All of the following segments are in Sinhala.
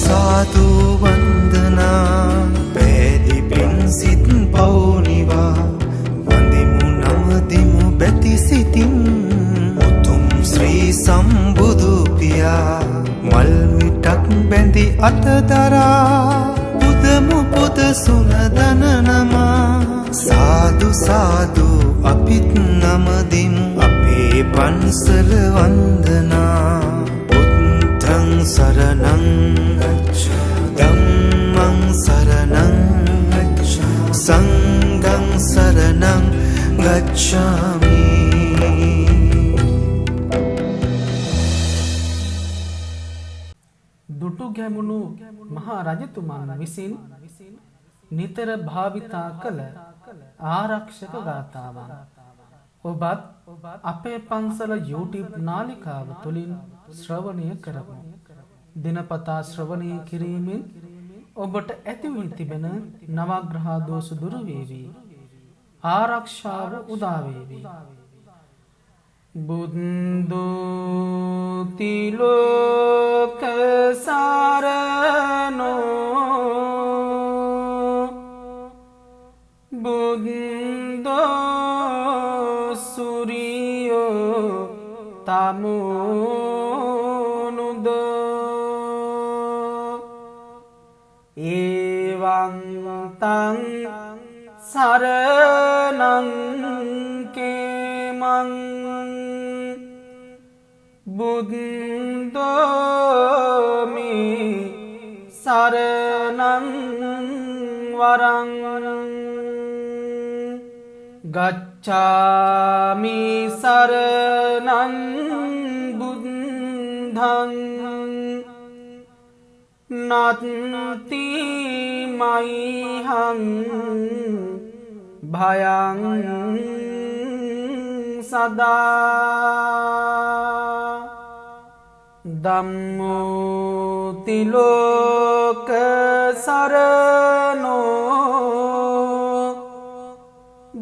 සාදු වන්දනා පැදි පින් සිත් පවුනිවා වඳිමු නමදිමු බැති සිතින් උතුම් ශ්‍රී සම්බුදු පියා මල් මිටක් බැඳි අතදරා පුදමු පුද සුනදන නමා සාදු සාදු අපිත් නමදිමු අපේ පන්සල වන්දනා බුද්ධං සරණං ධම්මං සරණං සංඝං සරණං ගච්ඡාමි. දුටු ගැමුණු මහා රජතුමන් විසින් නිතර භාවිතා කළ ආරක්ෂක ගාථාවන් ඔබත් අපේ පන්සල YouTube නාලිකාව තුළින් ශ්‍රවණය කරමු. දිනපතා ශ්‍රවණය කිරීමෙන් ඔබට ඇති වී තිබෙන නවග්‍රහ දෝෂ දුරු වේවි. ආරක්ෂාව උදා වේවි. බුද්ධෝ තිලෝක සරණෝ බුද්ධෝ සූරියෝ තමෝනුදෝ එවං තං සරණං කේමං බුද්ධෝමි සරණං වරං ගච්ඡාමි සරණං බුද්ධං නත්ති මයිහං භයං සදා ධම්මෝ තිලෝක සරණෝ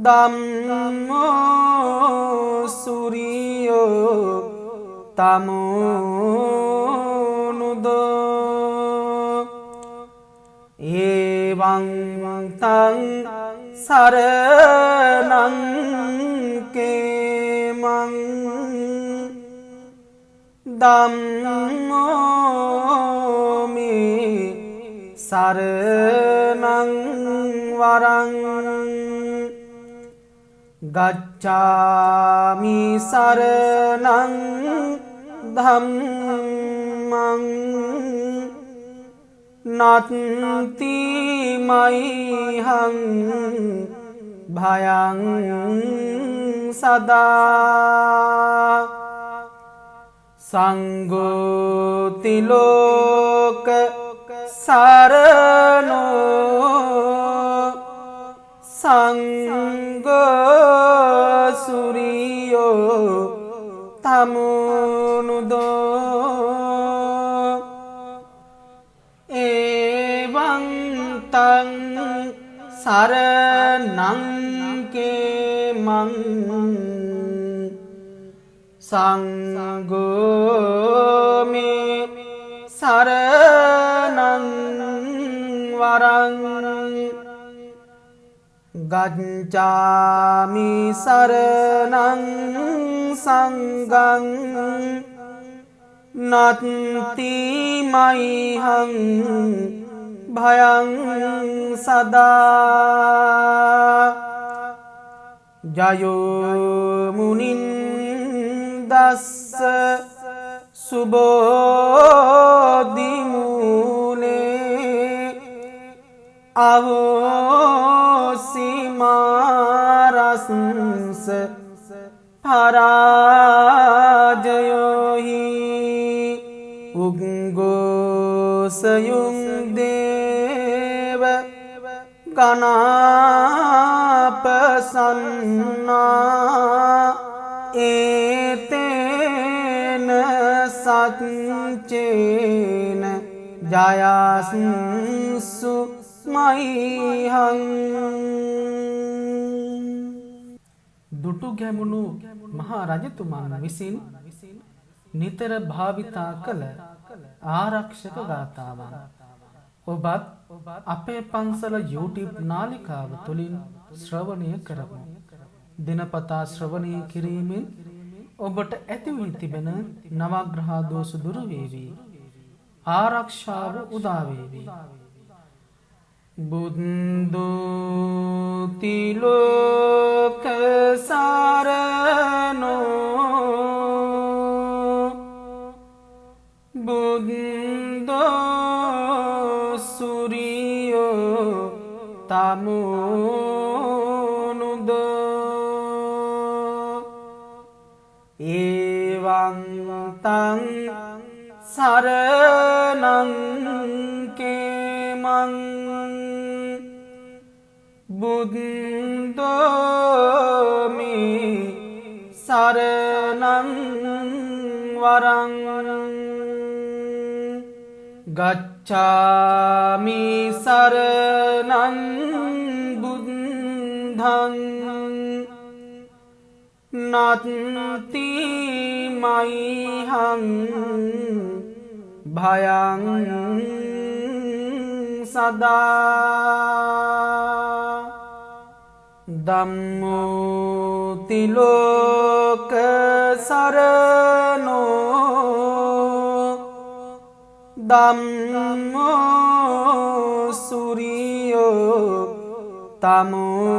ධම්මෝ සූරියෝ තමෝනුදෝ එවං තං සරණං කේමං ධම්මෝමි සරණං වරං ගච්ඡාමි සරණං ධම්මං නත්ති මයිහං භයං සදා සංඝෝ තිලෝක සරණෝ සංඝෝ සූරියෝ තමෝනුදෝ එවං තං සරණං කේමං සංඝෝමි සරණං වරං ගච්ඡාමි සරණං සංඝං නත්ති මයිහං භයං සදා ජයෝ මුනින් දස්ස සුබෝධි මූලේ අහෝසි මාරස්ස පරාජයෝහි උග්ගෝසයුං දේව ගනාපසන්නා ඒතේන සච්චේන ජයස්සු මයිහං. දුටු ගැමුණු මහා රජතුමන් විසින් නිතර භාවිතා කළ ආරක්ෂක ගාථාවන් ඔබත් අපේ පන්සල YouTube නාලිකාව තුළින් ශ්‍රවණය කරමු. දිනපතා ශ්‍රවණය කිරීමෙන් ඔබට ඇති වී තිබෙන නවග්‍රහ දෝෂ දුරු වේවි. ආරක්ෂාව උදා වේවි. බුද්ධෝ තිලෝක සරණෝ බුද්ධෝ සූරියෝ තමෝනුදෝ එවං තං සරණං කේමං බුද්ධෝමි සරණං වරං ගච්ඡාමි සරණං බුද්ධං නත්ති මයිහං භයං සදා ධම්මෝ තිලෝක සරණෝ ධම්මෝ සූරියෝ තමෝනුදෝ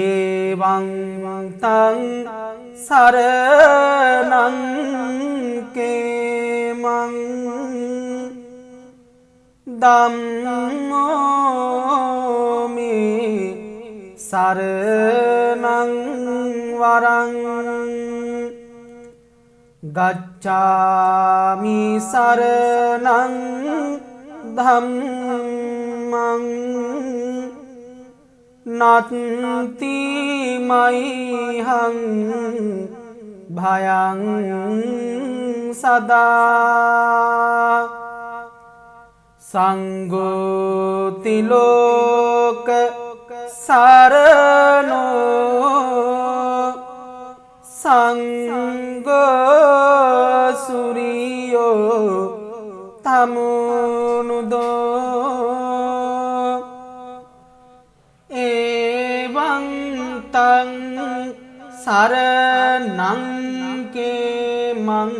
එවං තං සරණං කේමං ධම්මෝමි සරණං වරං ගච්ඡාමි සරණං ධම්මං නත්ති මයිහං භයං සදා සංඝෝ තිලෝක සරණෝ සංඝෝ සූරියෝ තමෝනුදෝ එවං තං සරණං කේමං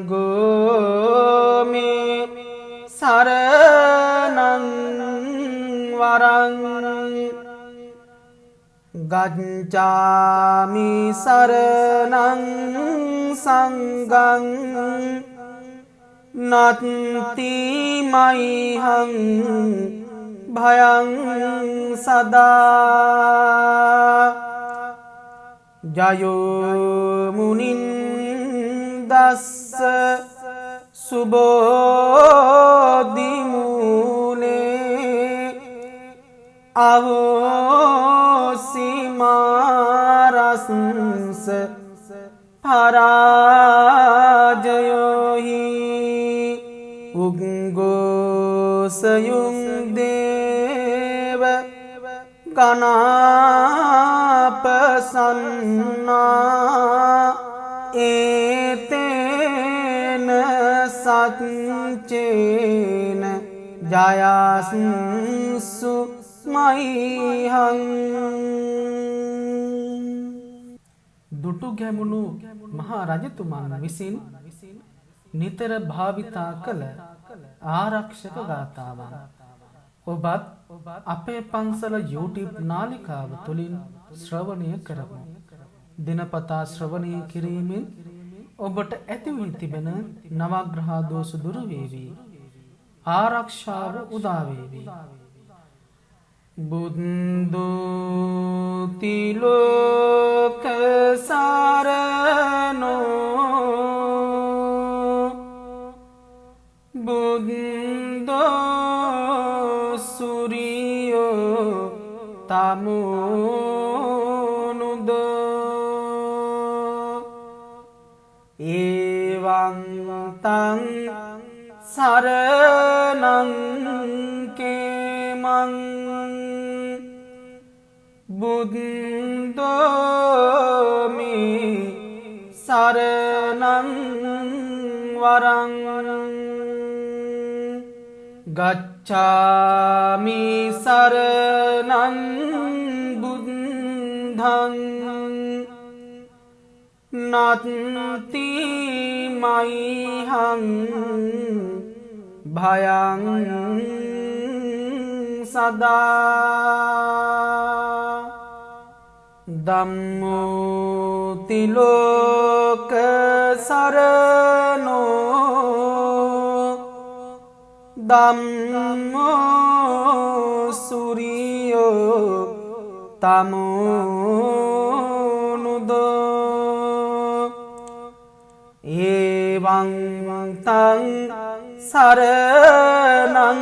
සංඝෝමි සරණං වරං ගච්ඡාමි සරණං සංඝං නත්ති මයිහං භයං සදා ජයෝ මුනින්දස්ස සුබෝධි මූලේ අහෝසි මාරස්ස පරාජයෝහි උග්ගෝසයුං දේව ගනාපසන්නා ඒතේන සච්චේන ජයස්සු මයිහං. දුටු ගැමුණු මහා රජතුමන් විසින් නිතර භාවිතා කළ ආරක්ෂක ගාථාවන් ඔබත් අපේ පන්සල YouTube නාලිකාව තුළින් ශ්‍රවණය කරමු. දිනපතා ශ්‍රවණය කිරීමෙන් ඔබට ඇති වී තිබෙන නවග්‍රහ දෝෂ දුරු වේවි. ආරක්ෂාව උදා වේවි. බුද්ධෝ තිලෝක සරණෝ බුද්ධෝ සූරියෝ තමෝනුදෝ එවං තං සරණං කේමං බුද්ධෝ බුද්ධෝමි සරණං වරං ගච්ඡාමි සරණං බුද්ධං නත්ති මයිහං භයං සදා ධම්මෝ තිලෝක සරණෝ ධම්මෝ සුරියෝ තමෝනුදෝ එවං තං සරණං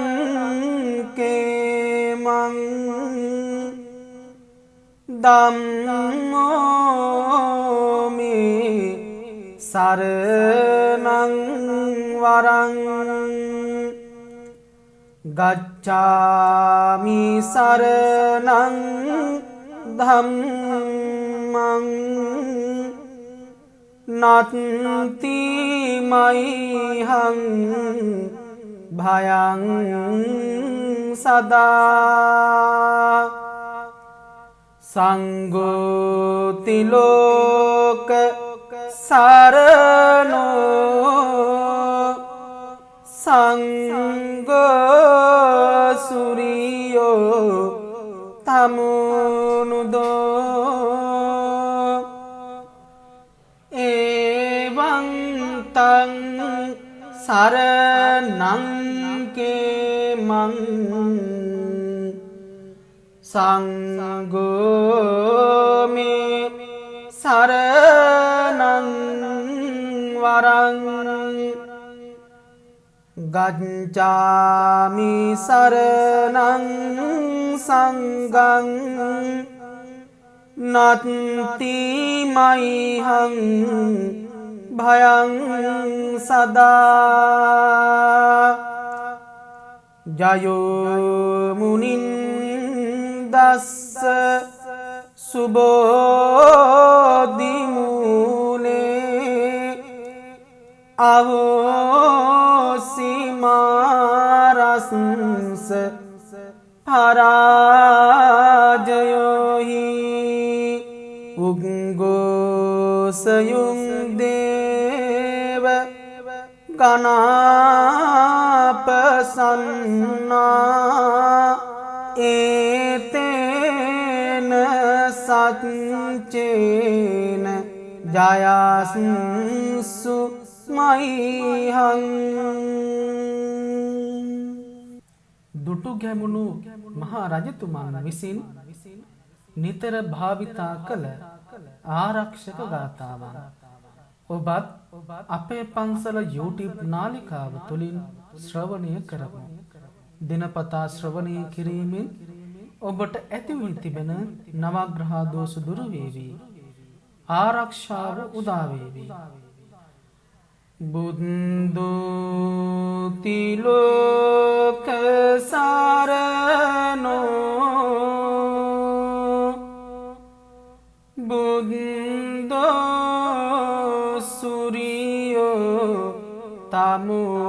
කේමං ධම්මෝ මේ සරණං වරං ගච්ඡාමි සරණං ධම්මං නත්ති මයිහං භයං සදා සංඝෝ තිලෝක සරණෝ සංඝෝ සුරියෝ තමෝනුදෝ එවං තං සරණං කේමං සංඝෝ මේ සරණං වරං ගච්ඡාමි සරණං සංඝං නත්ති මයිහං භයං සදා ජයෝ මුනින්දස්ස සුබෝධි මූලේ අහෝසි මාරස්ස පරාජයෝහි උග්ගෝසයුං දේව ගනාපසන්නා ඒතේන සච්චේන ජයස්සු මයිහං දුටු ගැමුණු මහා රජතුමන් විසින් නිතර භාවිතා කළ ආරක්ෂක ගාථාවන් ඔබත් අපේ පන්සල YouTube නාලිකාව තුළින් ශ්‍රවණය කරමු. දිනපතා ශ්‍රවණය කිරීමෙන් ඔබට ඇති වී තිබෙන නවග්‍රහ දෝෂ දුරු වේවි. ආරක්ෂාව උදා වේවි. බුද්ධෝ තිලෝක සරණෝ බුද්ධෝ සුරියෝ තමෝනුදෝ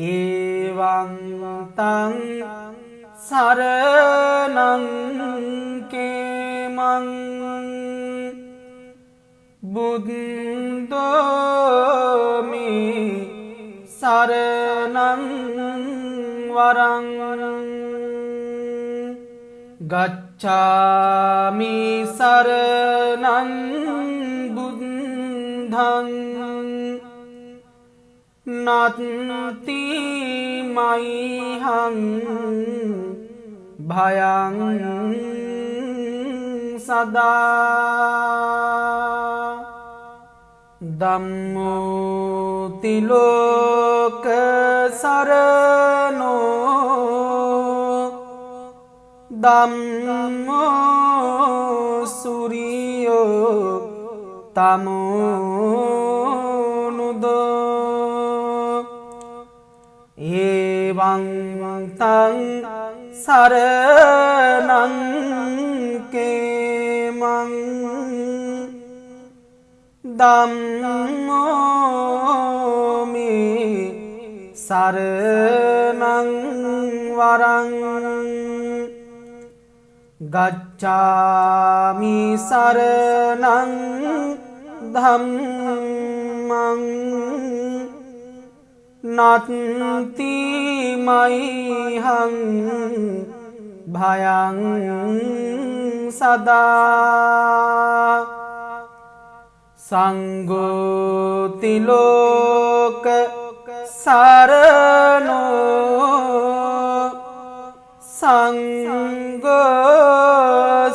එවං තං සරණං කේමං බුද්ධෝ මේ සරණං වරං ගච්ඡාමි සරණං බුද්ධං නත්ති මයිහං භයං සදා ධම්මෝ තිලෝක සරණෝ ධම්මෝ සුරියෝ තමෝනුදෝ එවං තං සරණං කේමං ධම්මෝ මේ සරණං වරං ගච්ඡාමි සරණං ධම්මං නත්ති මයිහං භයං සදා සංඝෝ තිලෝක සරණෝ සංඝෝ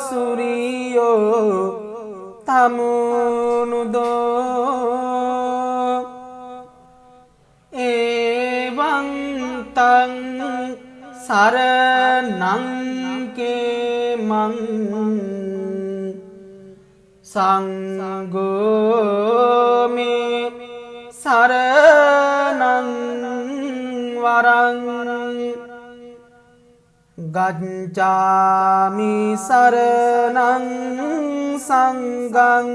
සුරියෝ තමුනුදෝ එවං තං සරණං කේමං සංඝෝ මේ සරණං වරං ගච්ඡාමි සරණං සංඝං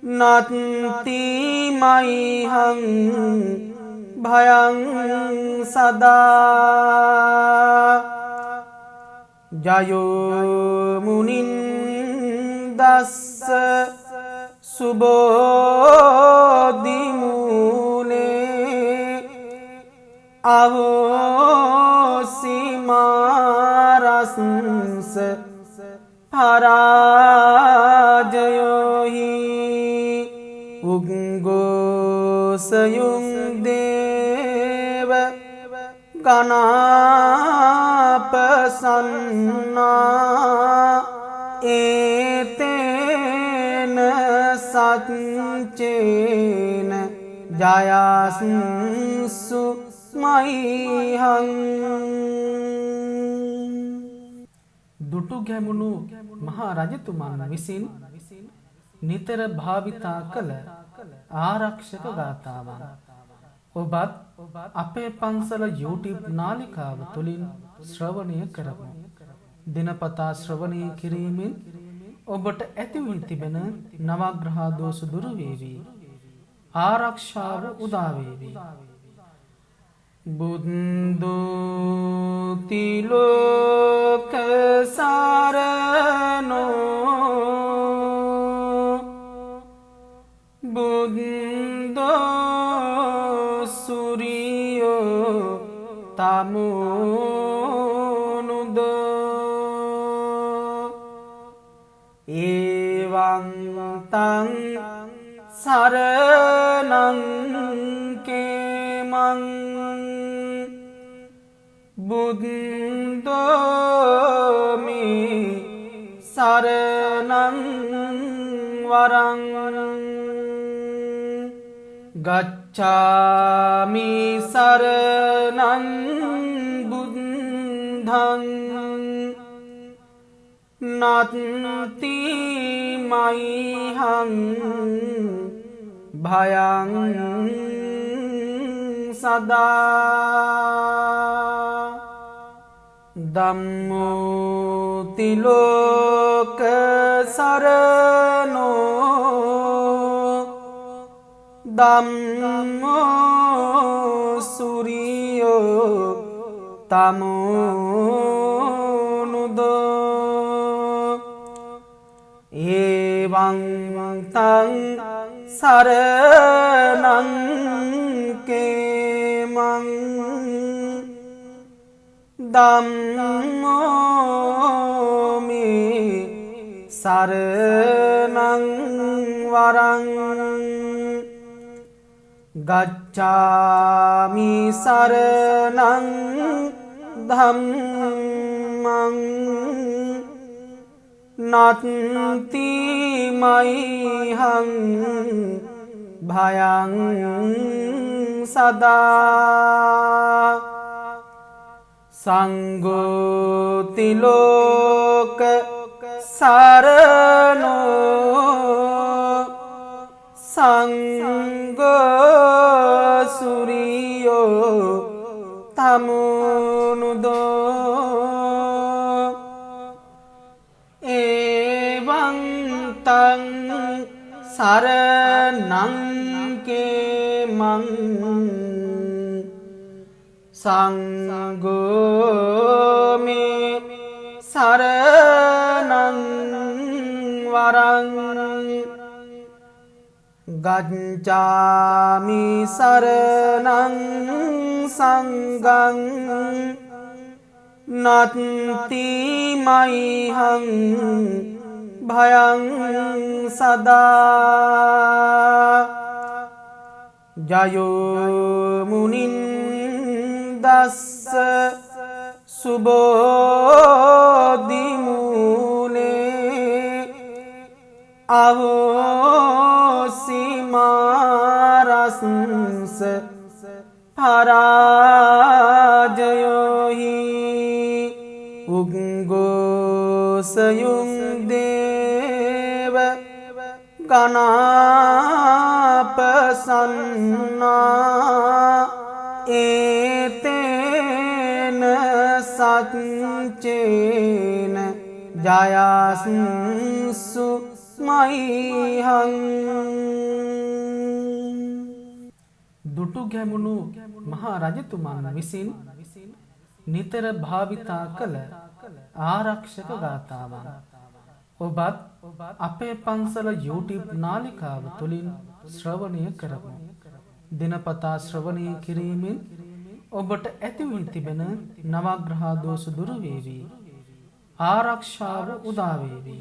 නත්ති මයිහං භයං සදා ජයෝ මුනින්දස්ස සුබෝධි මූලේ අහෝසි මාරස්ස පරාජයෝහි උග්ගෝසයුං දේව ගණාපසන්නා ඒතේන සච්චේන ජයස්සු මයිහං දුටු ගැමුණු මහා රජතුමන් විසින් නිතර භාවිතා කළ ආරක්ෂක ගාථාවන් ඔබත් අපේ පන්සල YouTube නාලිකාව තුළින් ශ්‍රවණය කරමු. දිනපතා ශ්‍රවණය කිරීමෙන් ඔබට ඇති වී තිබෙන නවග්‍රහ දෝෂ දුරු වේවි. ආරක්ෂාව උදා වේවි. බුද්ධෝ තිලෝක සරණෝ බුද්ධෝ සුරියෝ තමුනුදෝ එවං තං සරණං කේමං බුද්ධෝ මේ සරණං වරං ගච්ඡාමි සරණං බුද්ධං නත්ති මයිහං භයං සදා ධම්මෝ තිලෝක සරණෝ ධම්මෝ සුරියෝ තමුනුදෝ එවං තං සරණං කේමං ධම්මෝ මේ සරණං වරං ගච්ඡාමි සරණං ධම්මං නත්ති මයිහං භයං සදා සංඝෝ තිලෝක සරණෝ සංඝෝ සුරියෝ තමුනුදෝ තං සරණං කේමං සංඝෝ මේ සරණං වරං ගච්ඡාමි සරණං සංඝං නත්ති මයිහං භයං සදා ජයෝ මුනින්දස්ස සුබෝධි මූලේ අහෝසි මාරස්ස පරාජයෝහි උග්ගෝසයුං දේව ගනාපසන්නා ඒතේන සච්චේන ජයස්සු මයිහං. දුටු ගැමුණු මහා රජතුමන් විසින් නිතර භාවිතා කළ ආරක්ෂක ගාථාවන් ඔබත් අපේ පන්සල YouTube නාලිකාව තුළින් ශ්‍රවණය කරමු. දිනපතා ශ්‍රවණය කිරීමෙන් ඔබට ඇතිවී තිබෙන නවග්‍රහ දෝෂ දුරු වේවි. ආරක්ෂාව උදා වේවි.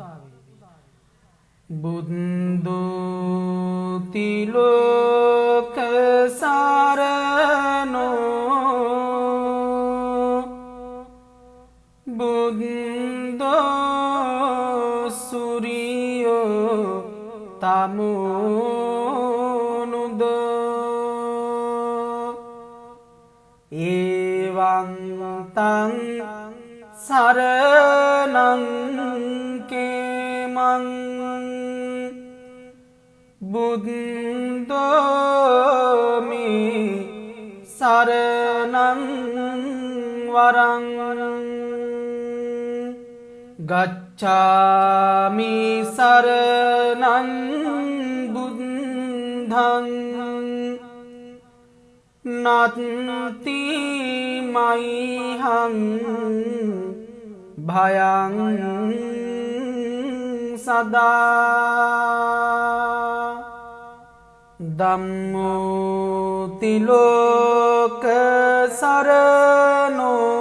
බුද්ධෝ තිලෝක සරණෝ බුද්ධෝ සූරියෝ තමෝනුදෝ එවං තං සරණං කේමං බුද්ධෝ මේ සරණං වරං ගච්ඡාමි සරණං බුද්ධං නත්ති මයිහං භයං සදා ධම්මෝ තිලෝක සරණෝ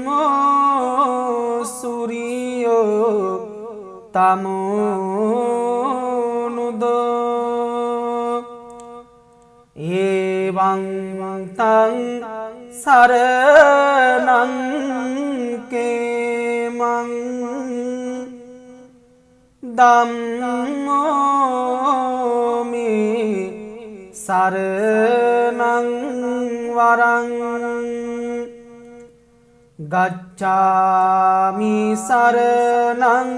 ධම්මෝ සූරියෝ තමෝනුදෝ එවං තං සරණං කේමං ධම්මෝ මේ සරණං වරං ගච්ඡාමි සරණං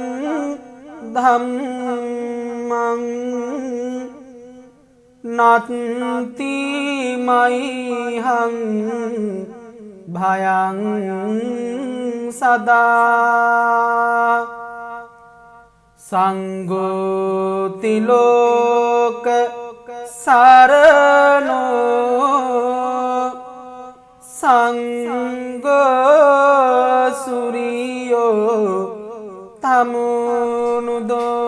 ධම්මං නත්ති මයිහං භයං සදා සංඝෝ තිලෝක සරණෝ සංඝෝ සූරියෝ තමෝනුදෝ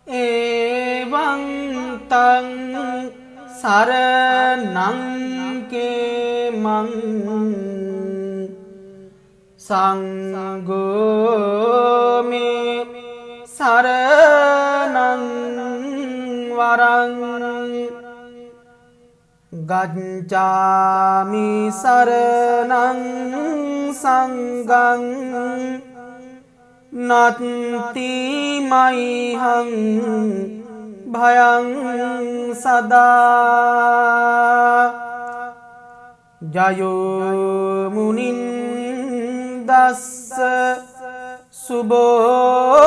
එවං තං සරණං කේමං සංඝෝ මේ සරණං වරං ගච්ඡාමි සරණං සංඝං නත්ති මයිහං භයං සදා ජයෝ මුනින්දස්ස සුබෝධි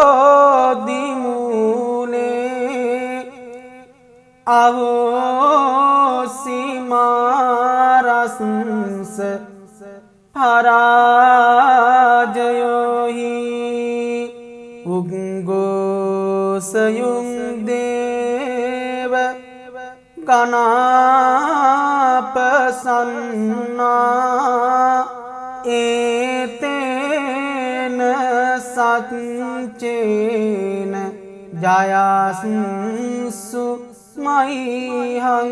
මූලේ අහෝසි මාරස්ස පරා සයුම් දේව ගනාපසන්නා ඒතේන සච්චේන ජයස්සු මයිහං.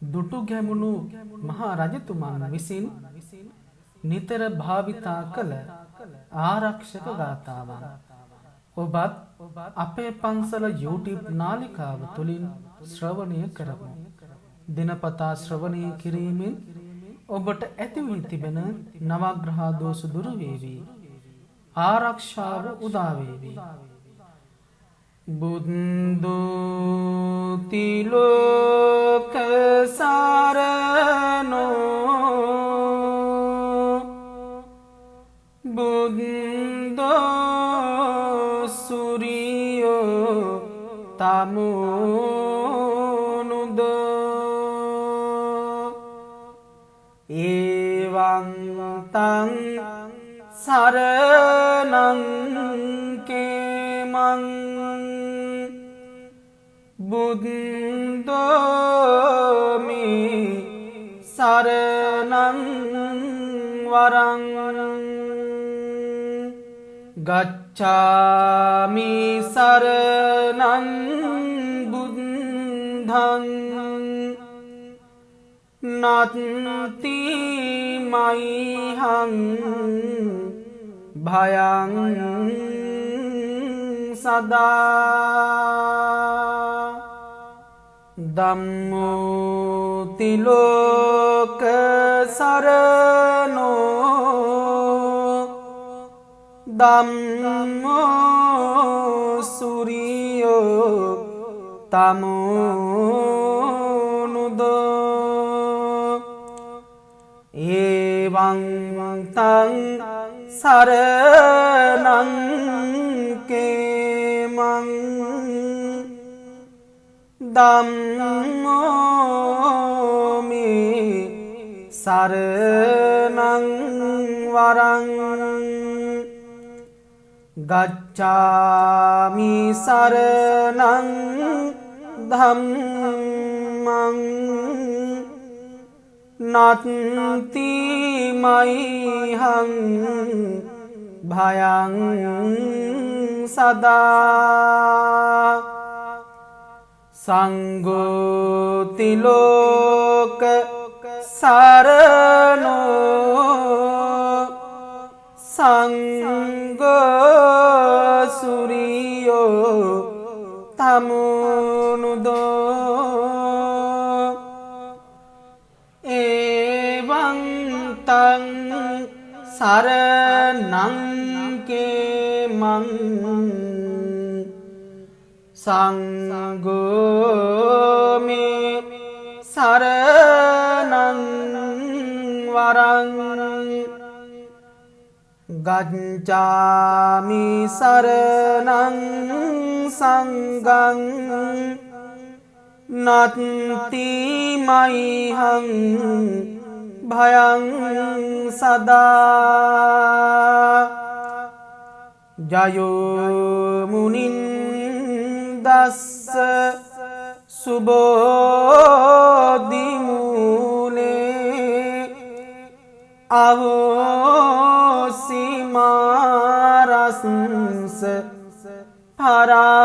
දුටු ගැමුණු මහා රජතුමන් විසින් නිතර භාවිතා කළ ආරක්ෂක ගාථාවන් ඔබත් අපේ පන්සල YouTube නාලිකාව තුළින් ශ්‍රවණය කරමු. දිනපතා ශ්‍රවණය කිරීමෙන් ඔබට ඇති වී තිබෙන නවග්‍රහ දෝෂ දුරු වේවි. ආරක්ෂාව උදා වේවි. බුද්ධෝ තිලෝක සරණෝ බුද්ධෝ සූරියෝ තමෝනුදෝ එවං තං සරණං කේමං බුද්ධෝ මේ සරණං වරං ගච්ඡාමි සරණං බුද්ධං නත්ති මයිහං භයං සදා. ධම්මෝ තිලෝක සරණෝ ධම්මෝ සූරියෝ තමෝනුදෝ එවං තං සරණං කේමං ධම්මෝ මේ සරණං වරං ගච්ඡාමි සරණං ධම්මං නත්ති මයිහං භයං සදා. සංඝෝ තිලෝක සරණෝ සංඝෝ සූරියෝ තමෝනුදෝ එවං තං සරණං කේමං සංඝෝ මේ සරණං වරං ගච්ඡාමි සරණං සංඝං නත්ති මයිහං භයං සදා. ජයෝ මුනින්දස්ස සුබෝධි මූලේ අහෝසි මාරස්ස පරාජයෝහි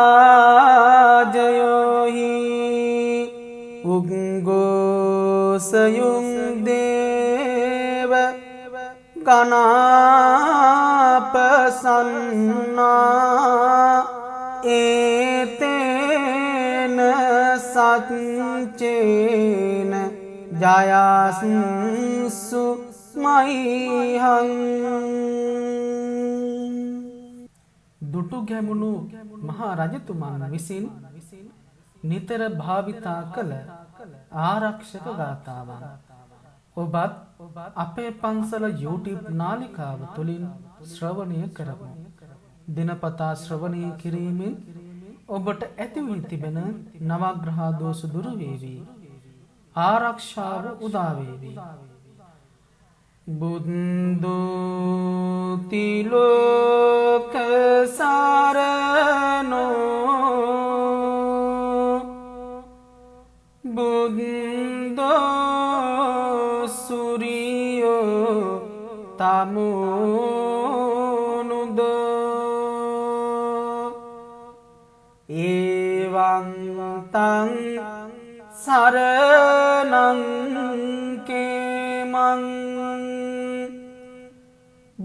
උග්ගෝසයුම් දේව ගනාපසන්නා ඒතේන සච්චේන ජයස්සු මයිහං. දුටු ගැමුණු මහා රජතුමන් විසින් නිතර භාවිතා කළ ආරක්ෂක ගාථාවන් ඔබත් අපේ පන්සල YouTube නාලිකාව තුළින් ශ්‍රවණය කරමු. දිනපතා ශ්‍රවණය කිරීමෙන් ඔබට ඇති වී තිබෙන නවග්‍රහ දෝෂ දුරු වේවි. ආරක්ෂාව උදා වේවි. බුද්ධෝති ලෝක සරණෝ බුද්ධෝ සුරියෝ තමෝනුදෝ එවං තං සරණං කේමං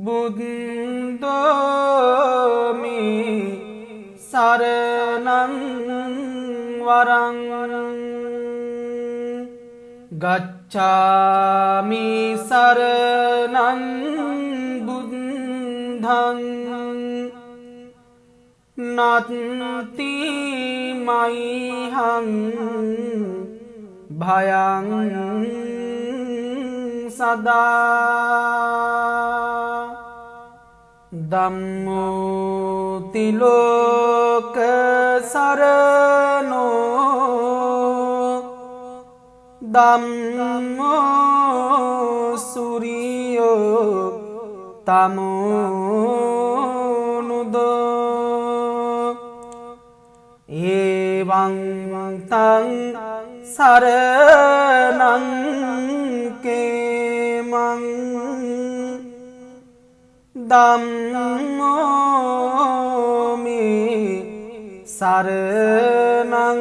බුද්ධෝමි සරණං වරං ගච්ඡාමි සරණං බුද්ධං නත්ති මයිහං භයං සදා ධම්මෝ තිලෝක සරණෝ ධම්මෝ සුරියෝ තමෝනුදෝ එවං තං සරණං කේමං ධම්මෝමි සරණං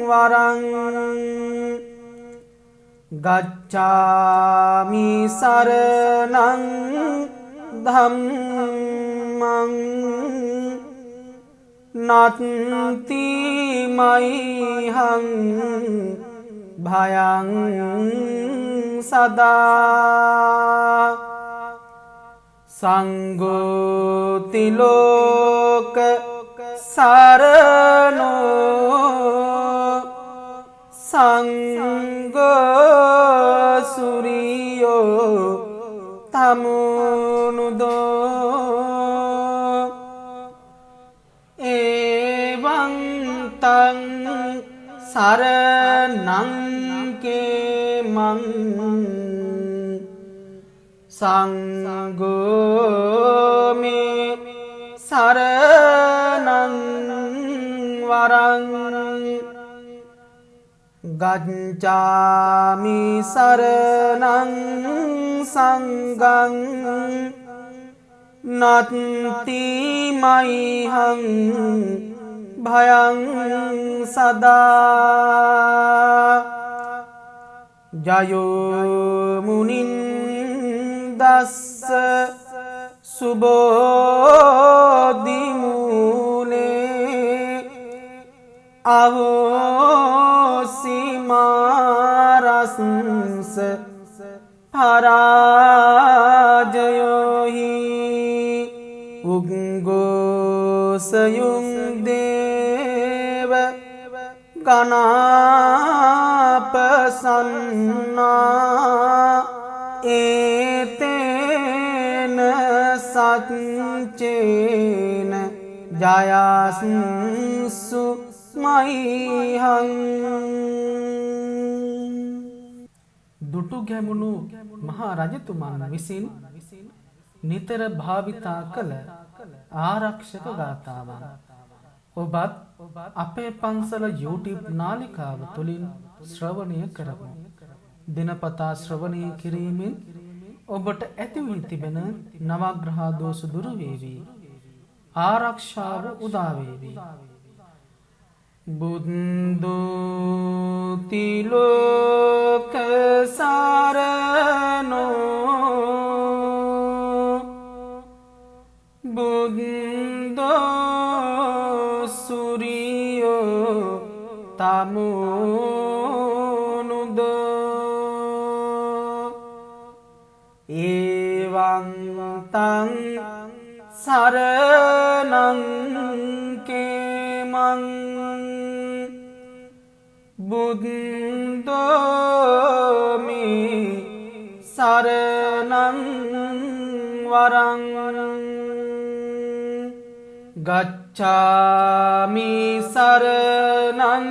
වරං ගච්ඡාමි සරණං ධම්මං නත්ති මයිහං භයං සදා සංඝෝති ලෝක සරණෝ සංඝෝ සුරියෝ තමෝනුදෝ එවං තං සරණං කේමං සංඝෝමි සරණං වරං ගච්ඡාමි සරණං සංඝං නත්ති මයිහං භයං සදා ජයෝ මුනින්දස්ස සුබෝධි මූලේ අහෝසි මාරස්ස පරාජයෝහි උග්ගෝසයුං දේව ගනාපසන්නා ඒතේන සච්චේන ජයස්සු මයිහං දුටු ගැමුණු මහා රජතුමන් විසින් නිතර භාවිතා කළ ආරක්ෂක ගාථාවන් ඔබත් අපේ පන්සල YouTube නාලිකාව තුළින් ශ්‍රවණය කරමු. දිනපතා ශ්‍රවණය කිරීමෙන් ඔබට ඇති වී තිබෙන නවග්‍රහ දෝෂ දුරු වේවි. ආරක්ෂාව උදා වේවි. බුද්ධෝති ලෝක සරණෝ බුද්ධෝ සුරියෝ තමෝනුදෝ එවං තං සරණං කේමං බුද්ධෝමි සරණං වරං ගච්ඡාමි සරණං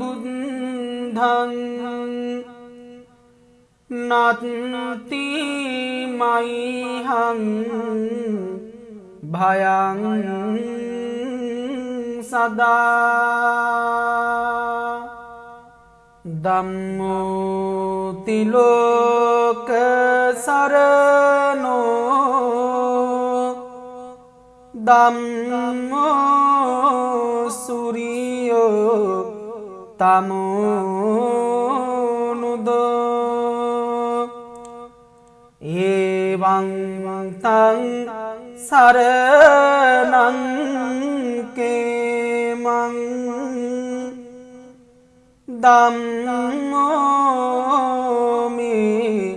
බුද්ධං නත්ති මයිහං භයං සදා ධම්මෝ තිලෝක සරණෝ ධම්මෝ සුරියෝ තමෝනුදෝ එවං තං සරණං කේමං ධම්මෝ මේ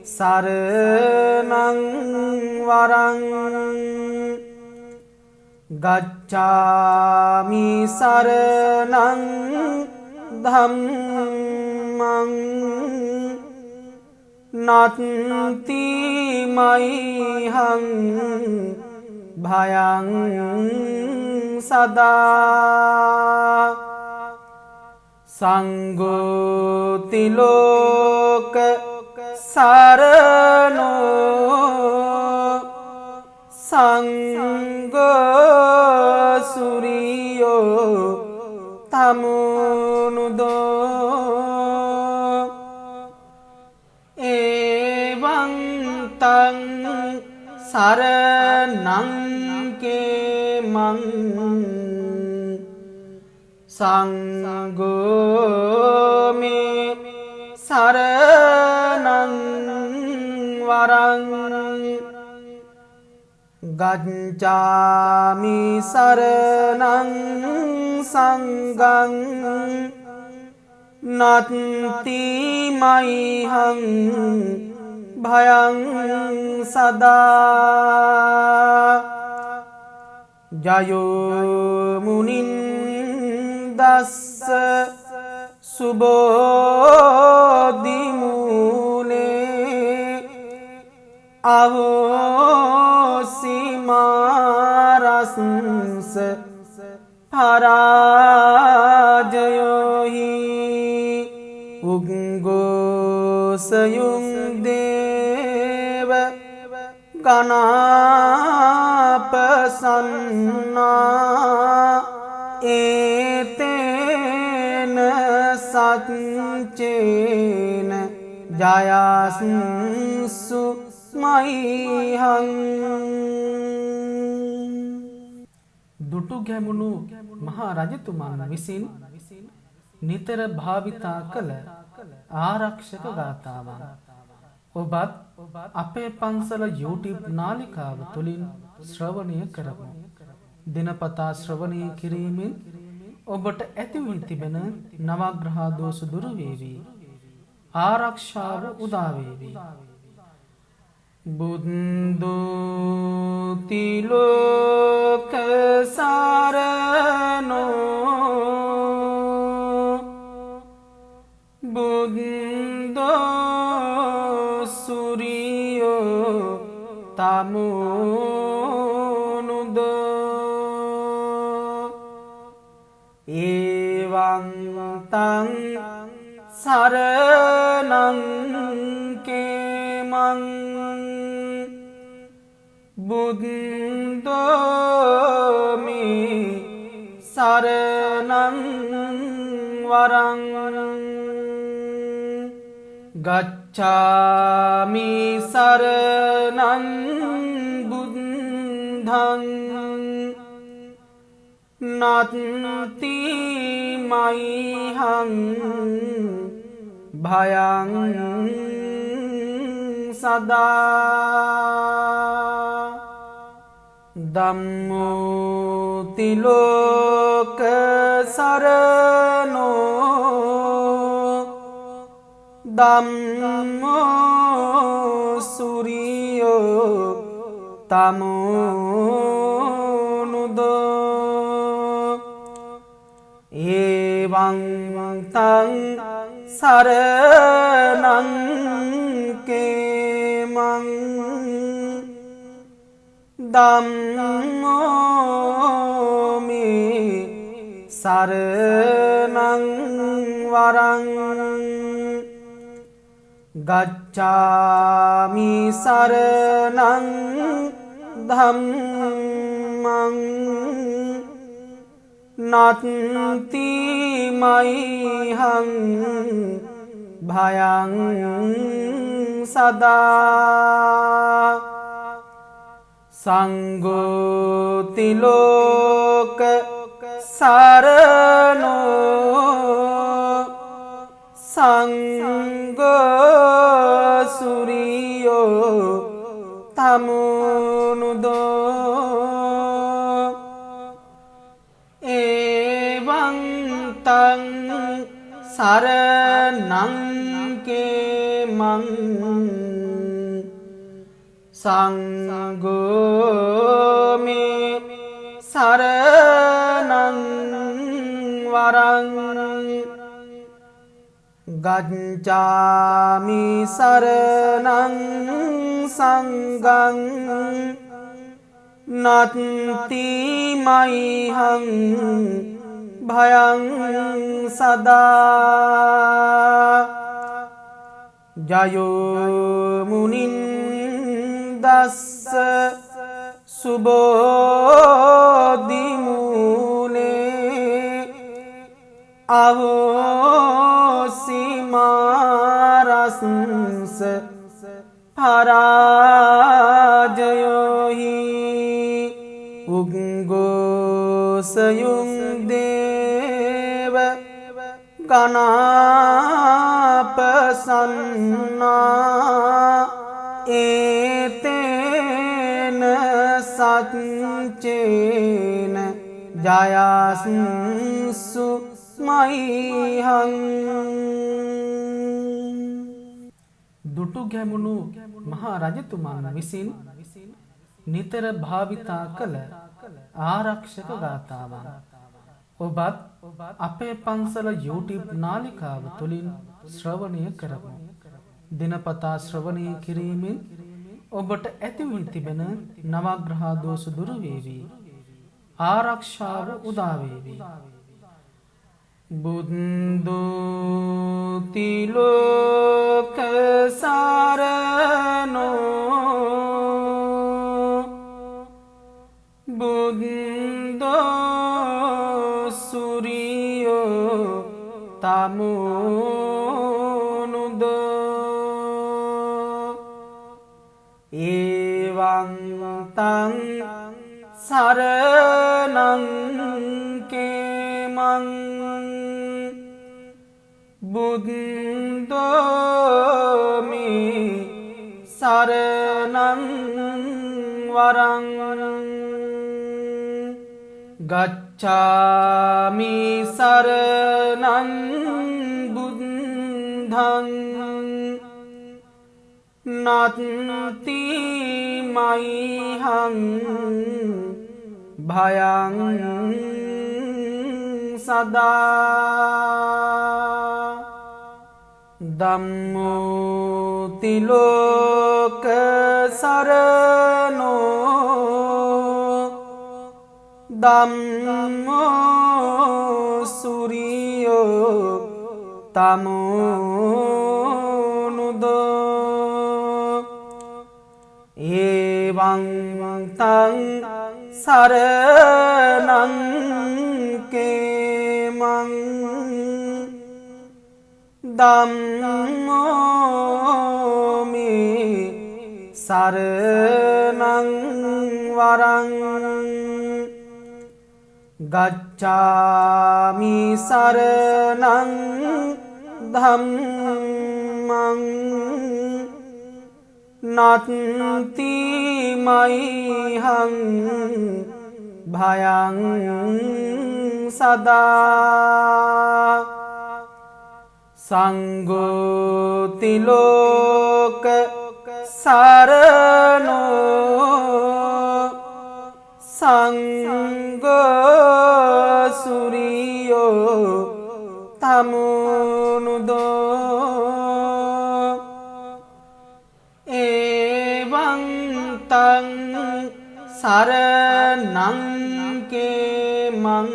සරණං වරං ගච්ඡාමි සරණං ධම්මං නත්ති මයිහං භයං සදා සංඝෝ තිලෝක සරණෝ සංඝෝ සුරියෝ තමෝනුදෝ එවං තං සරණං කේමං සංඝෝ මේ සරණං වරං ගච්ඡාමි සරණං සංඝං නත්ති මයිහං භයං සදා ජයෝ මුනින්දස්ස සුබෝධි මූලේ අහෝසි මාරස්ස පරාජයෝහි උග්ගෝසයුං දේව ගනාපසන්නා ඒතේන සච්චේන ජයස්සු මයිහං දුටු ගැමුණු මහා රජතුමන් විසින් නිතර භාවිතා කළ ආරක්ෂක ගාථාවන් ඔබත් අපේ පන්සල YouTube නාලිකාව තුළින් ශ්‍රවණය කරමු. දිනපතා ශ්‍රවණය කිරීමෙන් ඔබට ඇති වී තිබෙන නවග්‍රහ දෝෂ දුරු වේවි. ආරක්ෂාව උදා වේවි. බුද්ධෝ තිලෝක සරණෝ බුද්ධෝ සුරියෝ තමෝනුදෝ එවං තං සරණං කේමං බුද්ධෝ මේ සරණං වරං ගච්ඡාමි සරණං බුද්ධං නත්ති මයිහං භයං සදා ධම්මෝ තිලෝක සරණෝ ධම්මෝ සුරියෝ තමෝනුදෝ එවං තං සරණං කේමං ධම්මෝ මේ සරණං වරං ගච්ඡාමි සරණං ධම්මං නත්ති මයිහං භයං සදා සංඝෝ තිලෝක සරණෝ සංඝෝ සුරියෝ තමුනුදෝ එවං තං සරණං කේමං සංඝෝ මේ සරණං වරං ගච්ඡාමි සරණං සංඝං නත්ති මයිහං භයං සදා ජයෝ මුනින්දස්ස සුබෝධි මූලේ අවෝසිමාරස්ස පරාජයෝහි උග්ගෝසයුම් දේව ගනාපසන්නා ඒතේන සච්චේන ජයස්සු මයිහං දුටු ගැමුණු මහා රජතුමන් විසින් නිතර භාවිතා කළ ආරක්ෂක ගාථාවන් ඔබත් අපේ පන්සල YouTube නාලිකාව තුළින් ශ්‍රවණය කරමු. දිනපතා ශ්‍රවණය කිරීමෙන් ඔබට ඇති වී තිබෙන නවග්‍රහ දෝෂ දුරු වේවි. ආරක්ෂාව උදා වේවි. බුද්ධෝ තිලෝක සරණෝ බුද්ධෝ සුරියෝ තමුනුදෝ එවං තං සරණං කේමං බුද්ධෝ මේ සරණං වරං ගච්ඡාමි සරණං බුද්ධං නත්ති මයිහං භයං සදා ධම්මෝ තිලෝක සරණෝ ධම්මෝ සුරියෝ තමුනුදෝ එවං තං සරණං කේමං ධම්මෝ මේ සරණං වරං ගච්ඡාමි සරණං ධම්මං නත්ති මයිහං භයං සදා සංඝෝ තිලෝක සරණෝ සංඝෝ සුරියෝ තමුනුදෝ එවං තං සරණං කේමං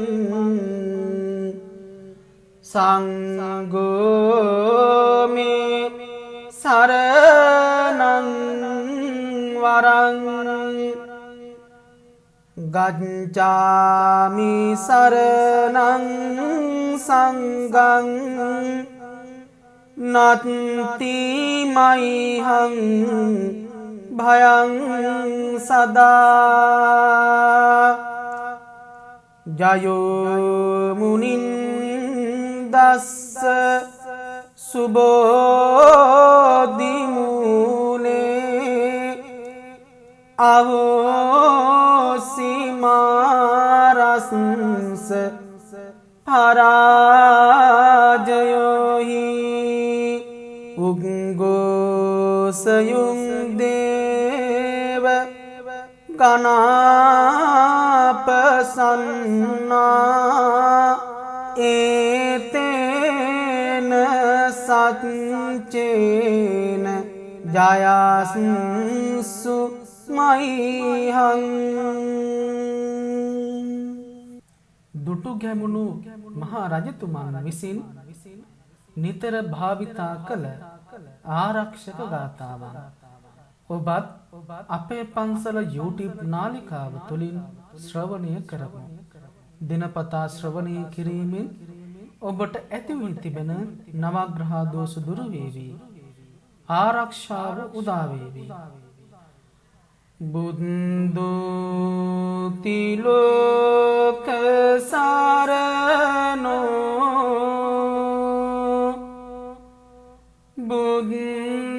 සංඝෝ මේ සරණං වරං ගච්ඡාමි සරණං සංඝං නත්ති මයිහං භයං සදා ජයෝ මුනින්දස්ස සුබෝධි මූලේ අහෝසි මාරස්ස පරාජයෝහි උග්ගෝසයුං දේව ගනාපසන්නා ඒතේන සච්චේන ජයස්සු මයිහං. දුටු ගැමුණු මහා රජතුමන් විසින් නිතර භාවිතා කළ ආරක්ෂක ගාථාවන් ඔබත් අපේ පන්සල YouTube නාලිකාව තුළින් ශ්‍රවණය කරමු. දිනපතා ශ්‍රවණය කිරීමෙන් ඔබට ඇති වී තිබෙන නවග්‍රහ දෝෂ දුරු වේවි. ආරක්ෂාව උදා වේවි. බුද්ධෝති ලෝක සරණෝ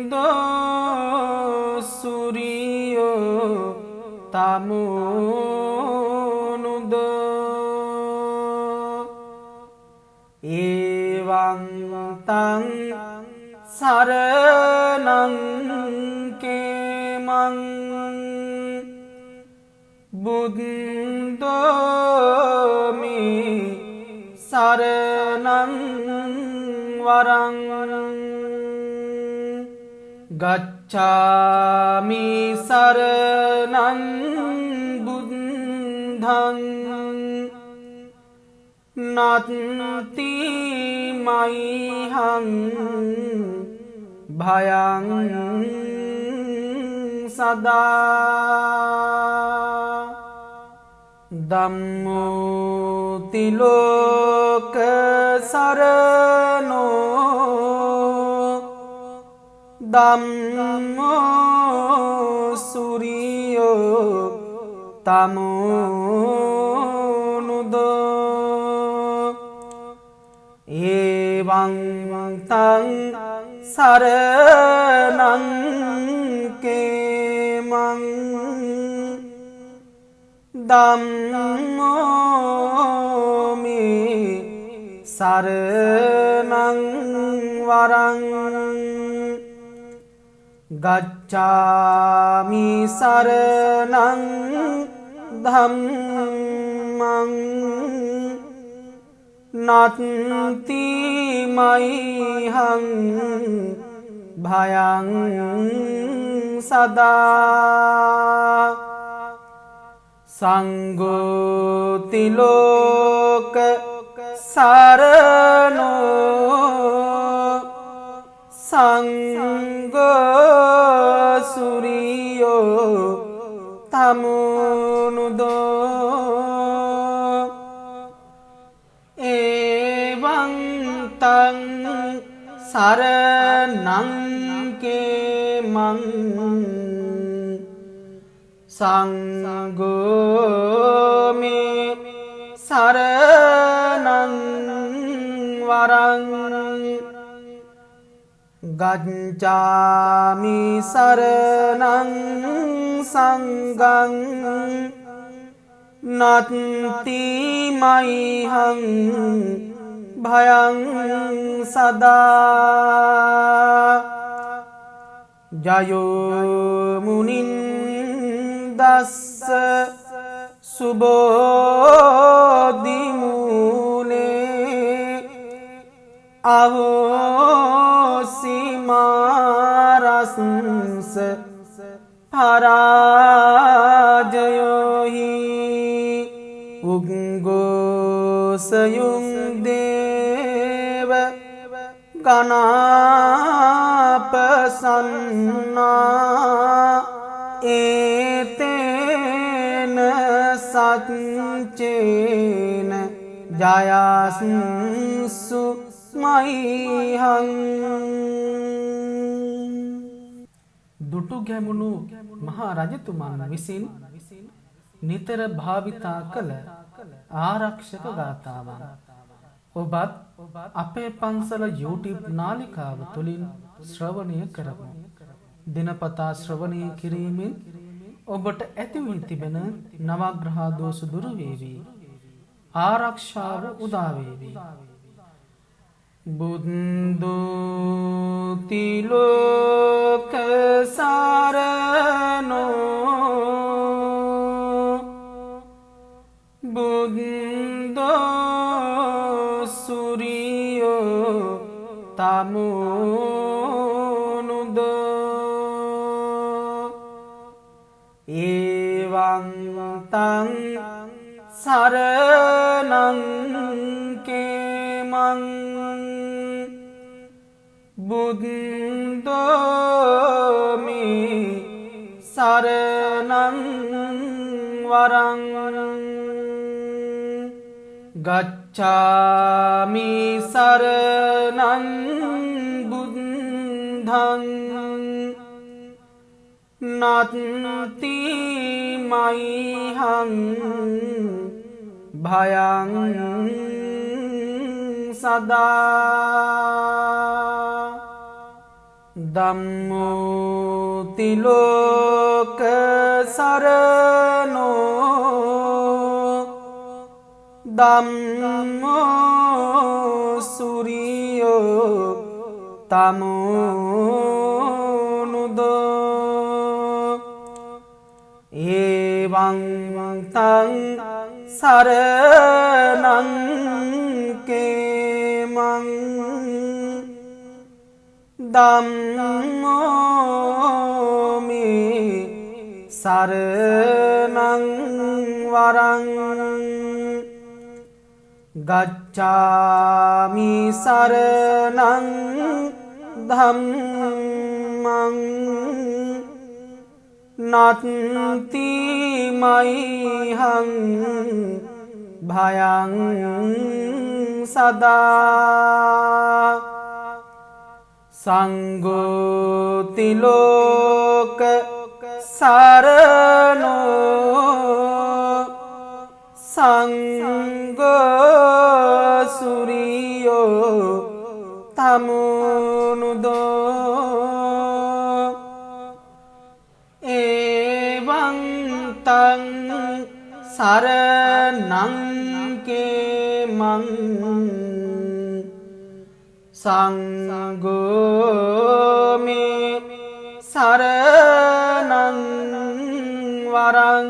බුද්ධෝ සූරියෝ තමෝනුදෝ එවං තං සරණං කේමං බුද්ධෝ මේ සරණං වරං ගච්ඡාමි සරණං බුද්ධං නත්ති මයිහං භයං සදා ධම්මෝ තිලෝක සරණෝ ධම්මෝ සූරියෝ තමෝනුදෝ එවං තං සරණං කේමං ධම්මෝ මේ සරණං වරං ගච්ඡාමි සරණං ධම්මං නත්ති මයිහං භයං සදා සංඝෝති ලෝක සරණෝ සංඝෝ සූරියෝ තමෝනුදෝ එවං තං සරණං කේමං සංඝෝ මේ සරණං වරං ගච්ඡාමි සරණං සංඝං නත්ති මයිහං භයං සදා ජයෝ මුනින්දස්ස සුබෝධි මූලේ අහෝසි මාරස්ස පරාජයෝහි උග්ගෝසයුං දේව ගනාපසන්නා ඒතේන සච්චේන ජයස්සු මයිහං. දුටු ගැමුණු මහා රජතුමන් විසින් නිතර භාවිතා කළ ආරක්ෂක ගාථාවන් ඔබත් අපේ පන්සල YouTube නාලිකාව තුළින් ශ්‍රවණය කරමු. දිනපතා ශ්‍රවණය කිරීමෙන් ඔබට ඇති වී තිබෙන නවග්‍රහ දෝෂ දුරු වේවි. ආරක්ෂාව උදා වේවි. බුද්ධෝ තිලෝක සරණෝ බුද්ධෝ සූරියෝ තමෝනුදෝ එවං තං සරණං කේමං බුද්ධෝමි සරණං වරං ගච්ඡාමි සරණං බුද්ධං නත්ති මයිහං භයං සදා. ධම්මෝ තිලෝක සරණෝ ධම්මෝ සූරියෝ තමෝනුදෝ එවං තං සරණං කේමං ධම්මෝමි සරණං වරං ගච්ඡාමි සරණං ධම්මං නත්ති මයිහං භයං සදා. සංඝෝ තිලෝක සරණෝ සංඝෝ සූරියෝ තමෝනුදෝ එවං තං සරණං කේමං සංඝෝමි සරණං වරං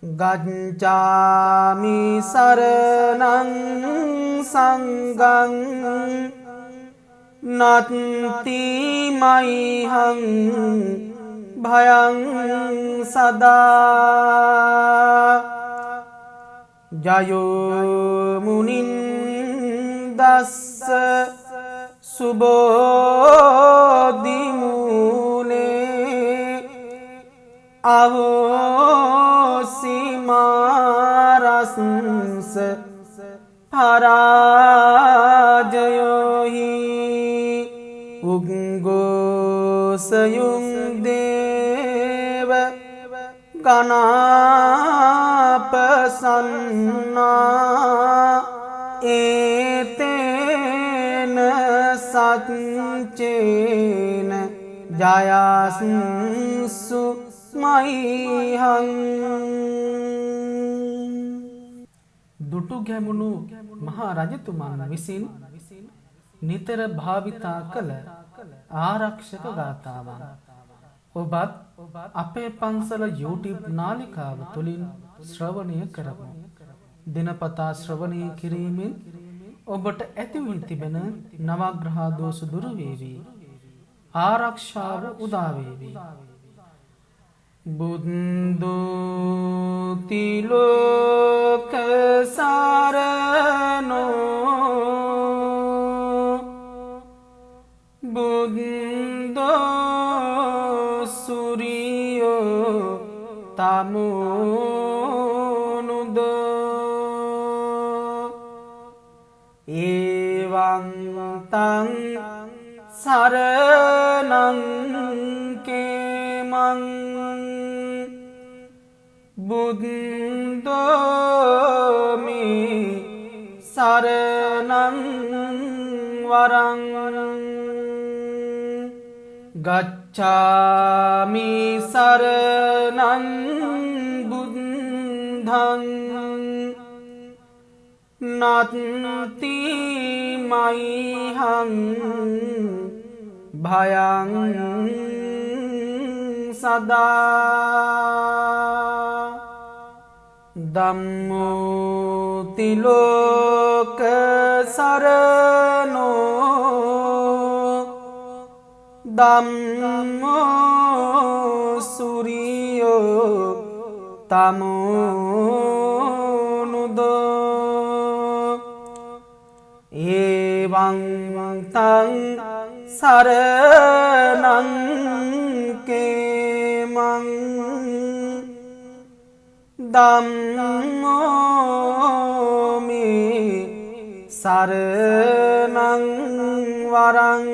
ගච්ඡාමි සරණං සංඝං නත්ති මයිහං භයං සදා. ජයෝ මුනින්දස්ස සුබෝධි මූලේ අහෝසි මාරස්ස පරාජයෝහි උග්ගෝසයුං දේව ගනාපසන්නා ඒතේන සච්චේන ජයස්සු මයිහං. දුටු ගැමුණු මහා රජතුමන් විසින් නිතර භාවිතා කළ ආරක්ෂක ගාථාවන් ඔබත් අපේ පන්සල YouTube නාලිකාව තුළින් ශ්‍රවණය කරමු. දිනපතා ශ්‍රවණය කිරීමෙන් ඔබට ඇති වී තිබෙන නවග්‍රහ දෝෂ දුරු වේවි. ආරක්ෂාව උදා වේවි. බුද්ධෝ තිලෝක සරණෝ තමුනුද එවං තං සරණං කේමං බුද්ධෝමි සරණං වරං ගච්ඡාමි සරණං බුද්ධං නත්ති මයිහං භයං සදා ධම්මෝ තිලෝක සරණෝ ධම්මෝ සුරියෝ තමුනුදෝ එවං තං සරණං කේමං ධම්මෝමි සරණං වරං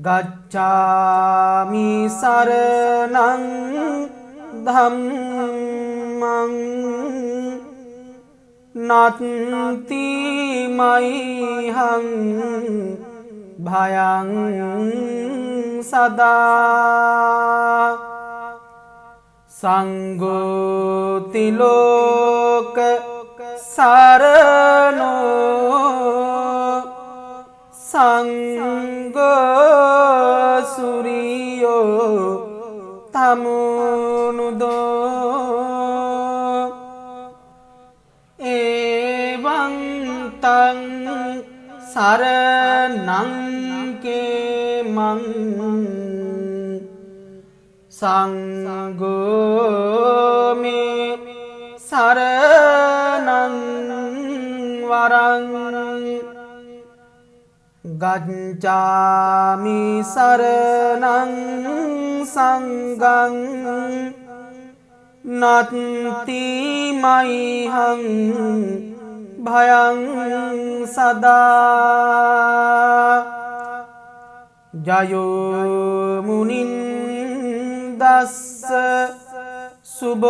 ගච්ඡාමි සරණං ධම්මං නත්ති මයිහං භයං සදා සංඝෝ තිලෝක සරණෝ සංඝෝ සුරියෝ තමුනුදෝ එවං තං සරණං කේමං සංඝෝ මේ සරණං වරං ගච්ඡාමි සරණං සංඝං නත්ති මයිහං භයං සදා ජයෝ මුනින් දස්ස සුබෝධි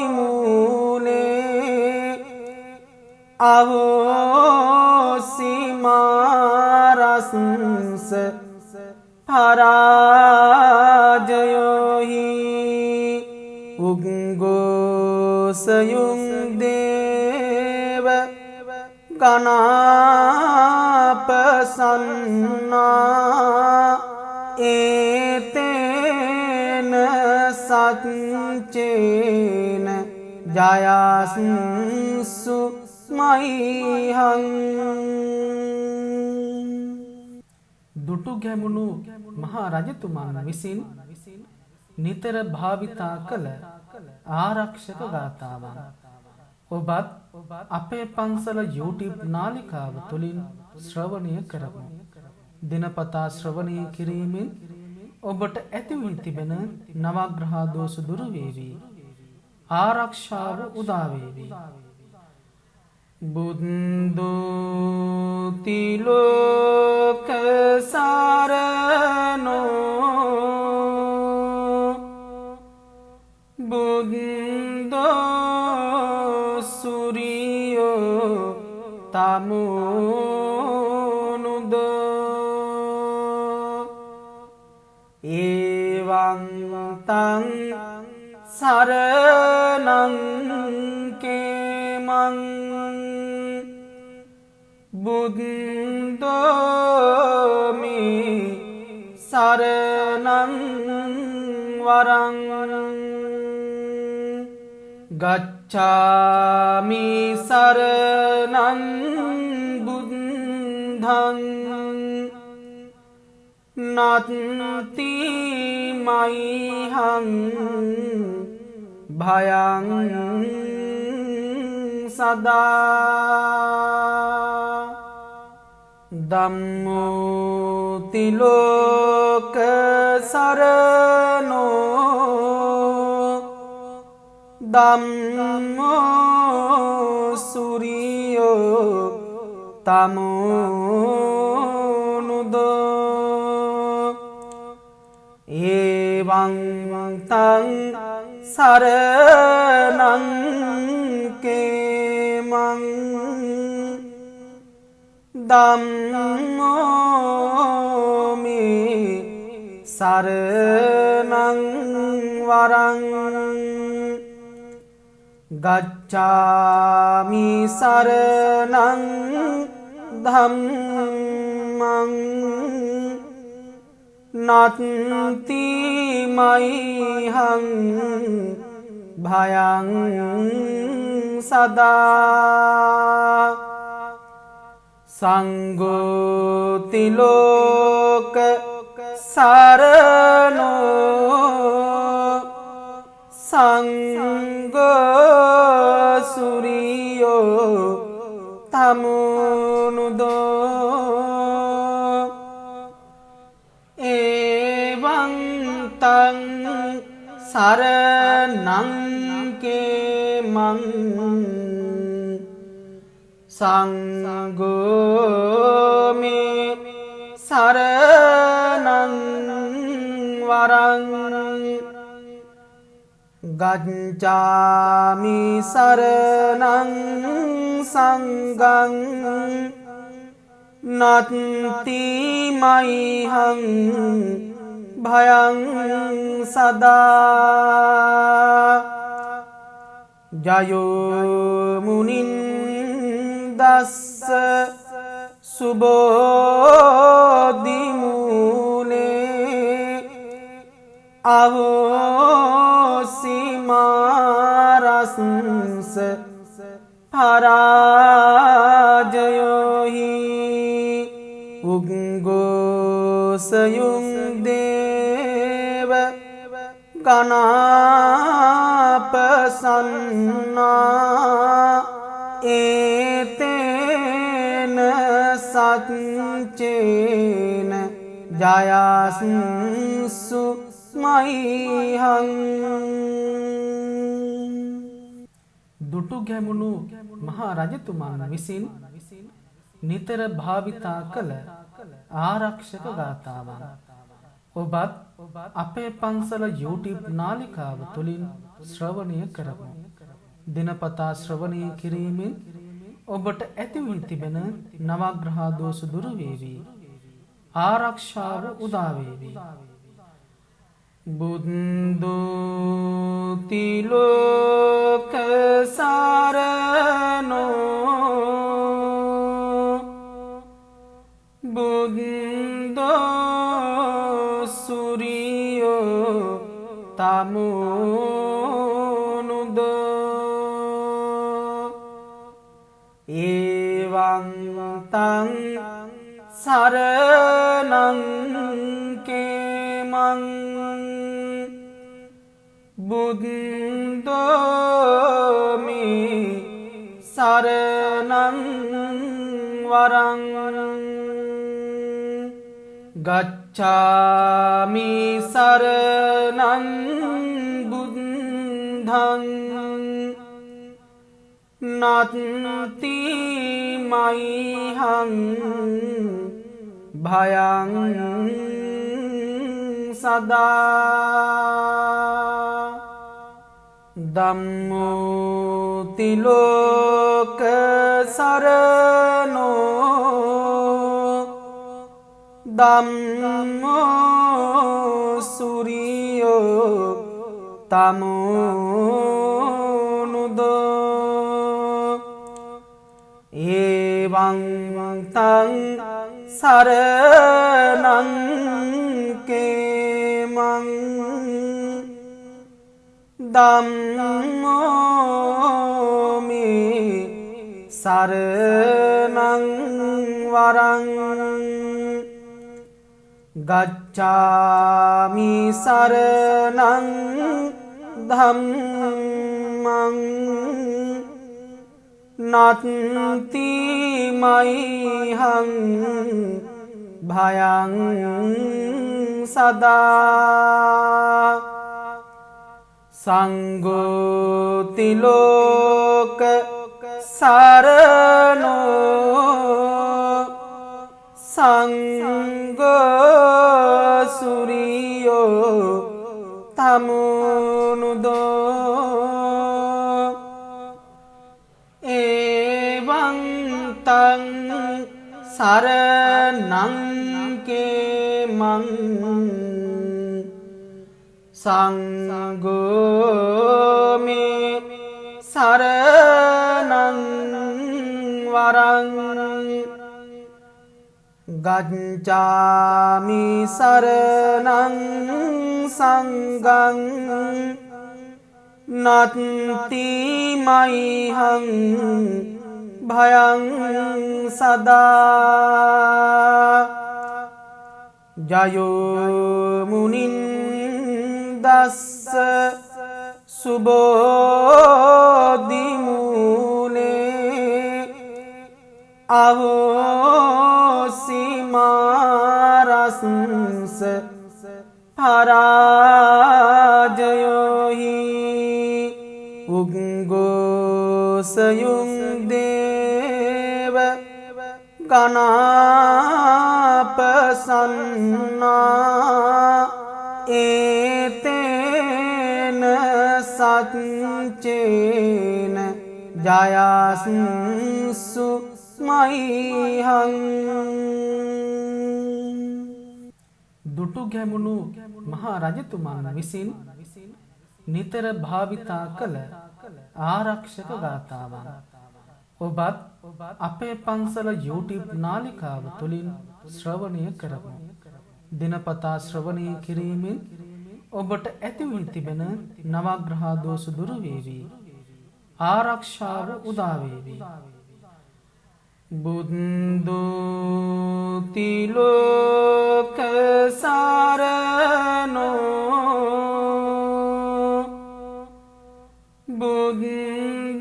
මූලේ අහෝසි මාරස්ස පරාජයෝහි උග්ගෝසයුං දේව ගනාපසන්නා ඒතේන සච්චේන ජයස්සු මයිහං දුටුගැමුණු මහා රජතුමන් විසින් නිතර භාවිතා කළ ආරක්ෂක ගාථාවන් ඔබත් අපේ පන්සල YouTube නාලිකාව තුළින් ශ්‍රවණය කරමු. දිනපතා ශ්‍රවණය කිරීමෙන් ඔබට ඇතිවී තිබෙන නවග්‍රහ දෝෂ දුරු වේවි. ආරක්ෂාව උදා වේවි. බුද්ධෝ තිලෝක සරණෝ බුද්ධෝ සුරියෝ තමුනුදෝ එවං තං සරණං කේමං බුද්ධෝමි සරණං වරං ගච්ඡාමි සරණං බුද්ධං නත්ති මයිහං භයං සදා ධම්මෝ තිලෝක සරණෝ ධම්මෝ සුරියෝ තමෝනුදෝ එවං තං සරණං කේමං ධම්මෝ මේ සරණං වරං ගච්ඡාමි සරණං ධම්මං නත්ති මයිහං භයං සදා සංඝෝ තිලෝක සරණෝ සංඝෝ සුරියෝ තමෝනුදෝ එවං තං සරණං කේමං සංඝෝ මේ සරණං වරං ගච්ඡාමි සරණං සංඝං නත්ති මයිහං භයං සදා ජයෝ මුනින්දස්ස සුබෝධි මූලේ අහෝසි මාරස්ස පරාජයෝහි උග්ගෝසයුං දේව ගනාපසන්නා ඒතේන සච්චේන ජයස්සු මයිහං දුටු ගැමුණු මහා රජතුමන් විසින් නිතර භාවිතා කළ ආරක්ෂක ගාථාවන් ඔබත් අපේ පන්සල YouTube නාලිකාව තුලින් ශ්‍රවණය කරමු. දිනපතා ශ්‍රවණය කිරීමෙන් ඔබට ඇති වී තිබෙන නවග්‍රහ දෝෂ දුරු වේවි. ආරක්ෂාව උදා වේවි. බුද්ධෝ තිලෝක සරණෝ බුද්ධෝ සුරියෝ තමෝනුදෝ එවං තං සරණං කේමං බුද්ධෝ මේ සරණං වරං ගච්ඡාමි සරණං බුද්ධං නත්ති මයිහං භයං සදා ධම්මෝ තිලෝක සරණෝ ධම්මෝ සුරියෝ තමෝනුදෝ එවං තං සරණං කේමං ධම්මෝ මේ සරණං වරං ගච්ඡාමි සරණං ධම්මං නත්ති මයිහං භයං සදා සංගෝතිලෝක සරණෝ සංගසුරියෝ තමුනුදෝ එවං තං සරණං කේමං සංඝෝ මේ සරණං වරං ගච්ඡාමි සරණං සංඝං නත්ති මයිහං භයං සදා ජයෝ මුනින්දස්ස සුබෝධි මූලේ අහෝසිමාරස්ස පරාජයෝහි උග්ගෝසයුම් දේව ගනාපසන්නා ඒතේන සච්චේන ජයස්සු මයිහං. දුටු ගැමුණු මහා රජතුමන් විසින් නිතර භාවිතා කළ ආරක්ෂක ගාථාවන් ඔබත් අපේ පන්සල YouTube නාලිකාව තුළින් ශ්‍රවණය කරමු. දිනපතා ශ්‍රවණය කිරීමෙන් ඔබට ඇතිවී තිබෙන නවග්‍රහ දෝෂ දුරු වේවි. ආරක්ෂාව උදා වේවි. බුද්ධෝ තිලෝක සරණෝ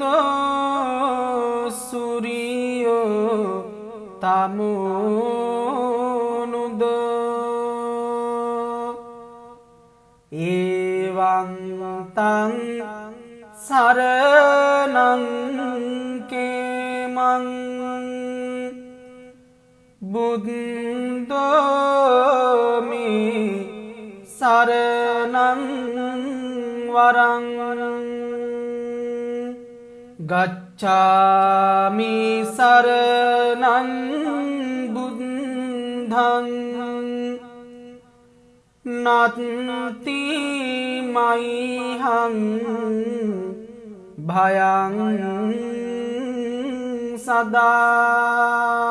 බුද්ධෝ සූරියෝ තමුනුදෝ එවං තං සරණං කේමං බුද්ධෝ මේ සරණං වරං ගච්ඡාමි සරණං බුද්ධං නත්ති මයිහං භයං සදා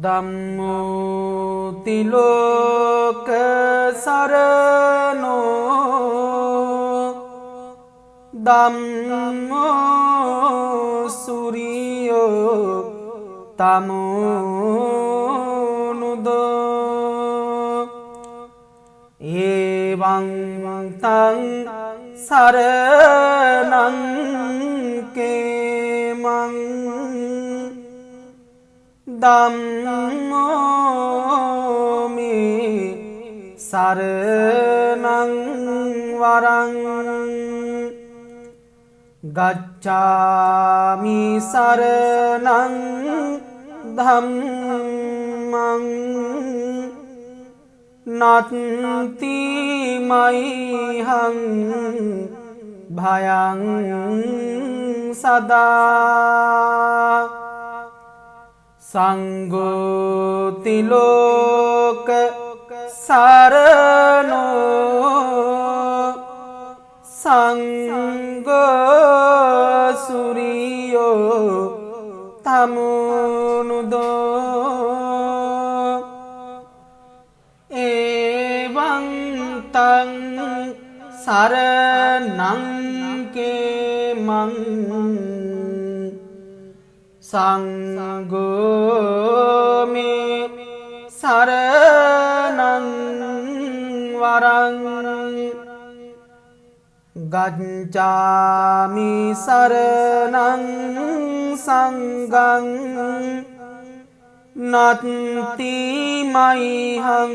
ධම්මෝ තිලෝක සරණෝ ධම්මෝ සූරියෝ තමුනුදෝ එවං තං සරණං කේමං ධම්මෝ මේ සරණං වරං ගච්ඡාමි සරණං ධම්මං නත්ති මයිහං භයං සදා සංගෝතිලෝක සරණෝ සංගසුරියෝ තමුනුදෝ එවං තං සරණං කේමං සංඝෝ මේ සරණං වරං ගච්ඡාමි සරණං සංඝං නත්ති මයිහං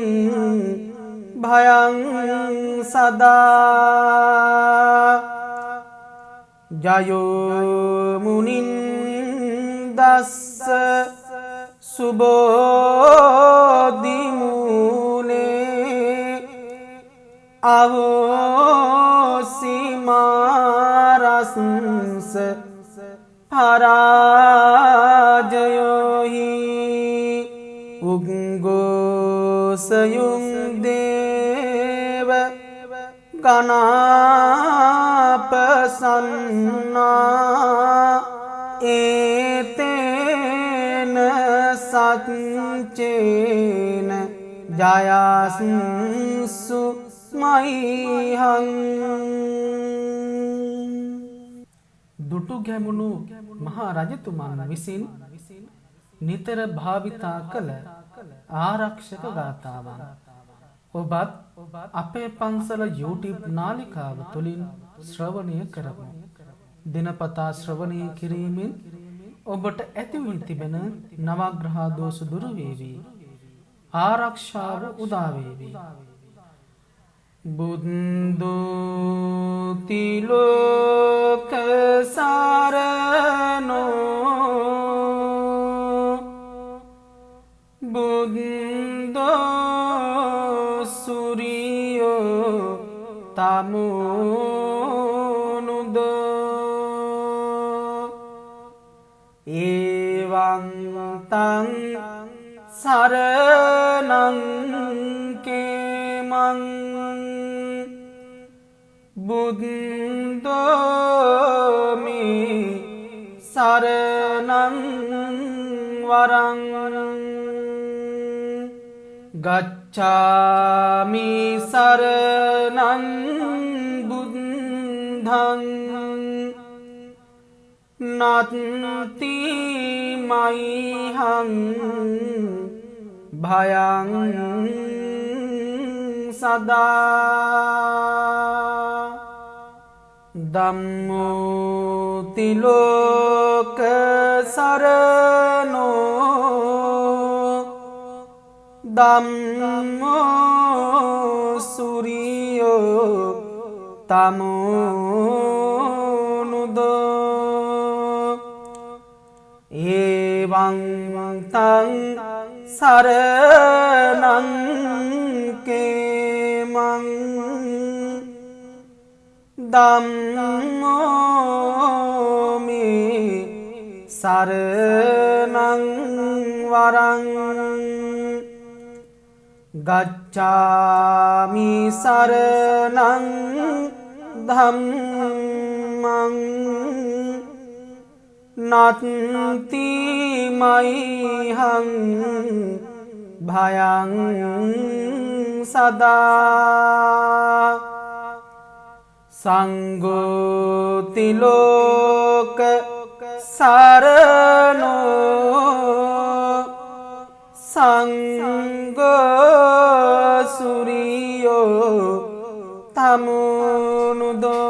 භයං සදා ජයෝ මුනින්දස්ස සුබෝධි මූලේ අවෝසි මාරස්ස පරාජයෝහි උග්ගෝසයුං දේව ගනාපසන්නා ඒතේන සච්චේන ජයස්සු මයිහං. දුටු ගැමුණු මහා රජතුමන් විසින් නිතර භාවිතා කළ ආරක්ෂක ගාථාවන් ඔබත් අපේ පන්සල YouTube නාලිකාව තුළින් ශ්‍රවණය කරමු. දිනපතා ශ්‍රවණය කිරීමෙන් ඔබට ඇති වී තිබෙන නවග්‍රහ දෝෂ දුරු වේවි. ආරක්ෂාව උදා වේවි. බුද්ධෝ තිලෝක සරණෝ බුද්ධෝ සූරියෝ තමෝනුදෝ එවං තං සරණං කේමං බුද්ධෝ මේ සරණං වරං ගච්ඡාමි සරණං බුද්ධං නත්ති මයිහං භයං සදා ධම්මෝ තිලෝක සරණෝ ධම්මෝ සූරියෝ තමෝනුදෝ එවං තං සරණං කේමං ධම්මෝ මේ සරණං වරං ගච්ඡාමි සරණං ධම්මං නත්ති මයිහං භයං සදා සංඝෝ තිලෝක සරණෝ සංඝෝ සූරියෝ තමෝනුදෝ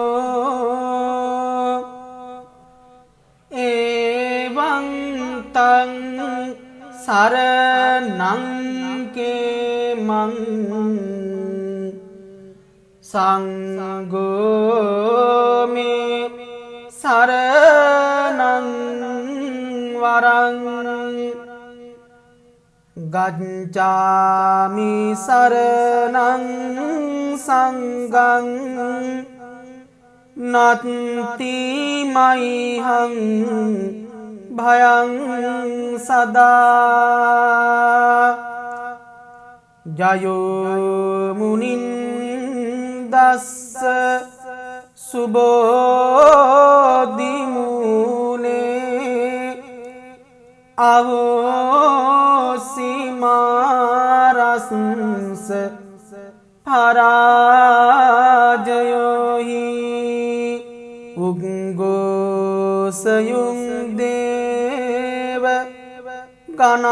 එවං තං සරණං කේමං සංඝෝ මේ සරණං වරං ගච්ඡාමි සරණං සංඝං නත්ති මයිහං භයං සදා ජයෝ මුනින්දස්ස සුබෝධි මූලේ අවෝසි මාරස්ස පරාජයෝහි උග්ගෝසයුං දේව ගනාපසන්නා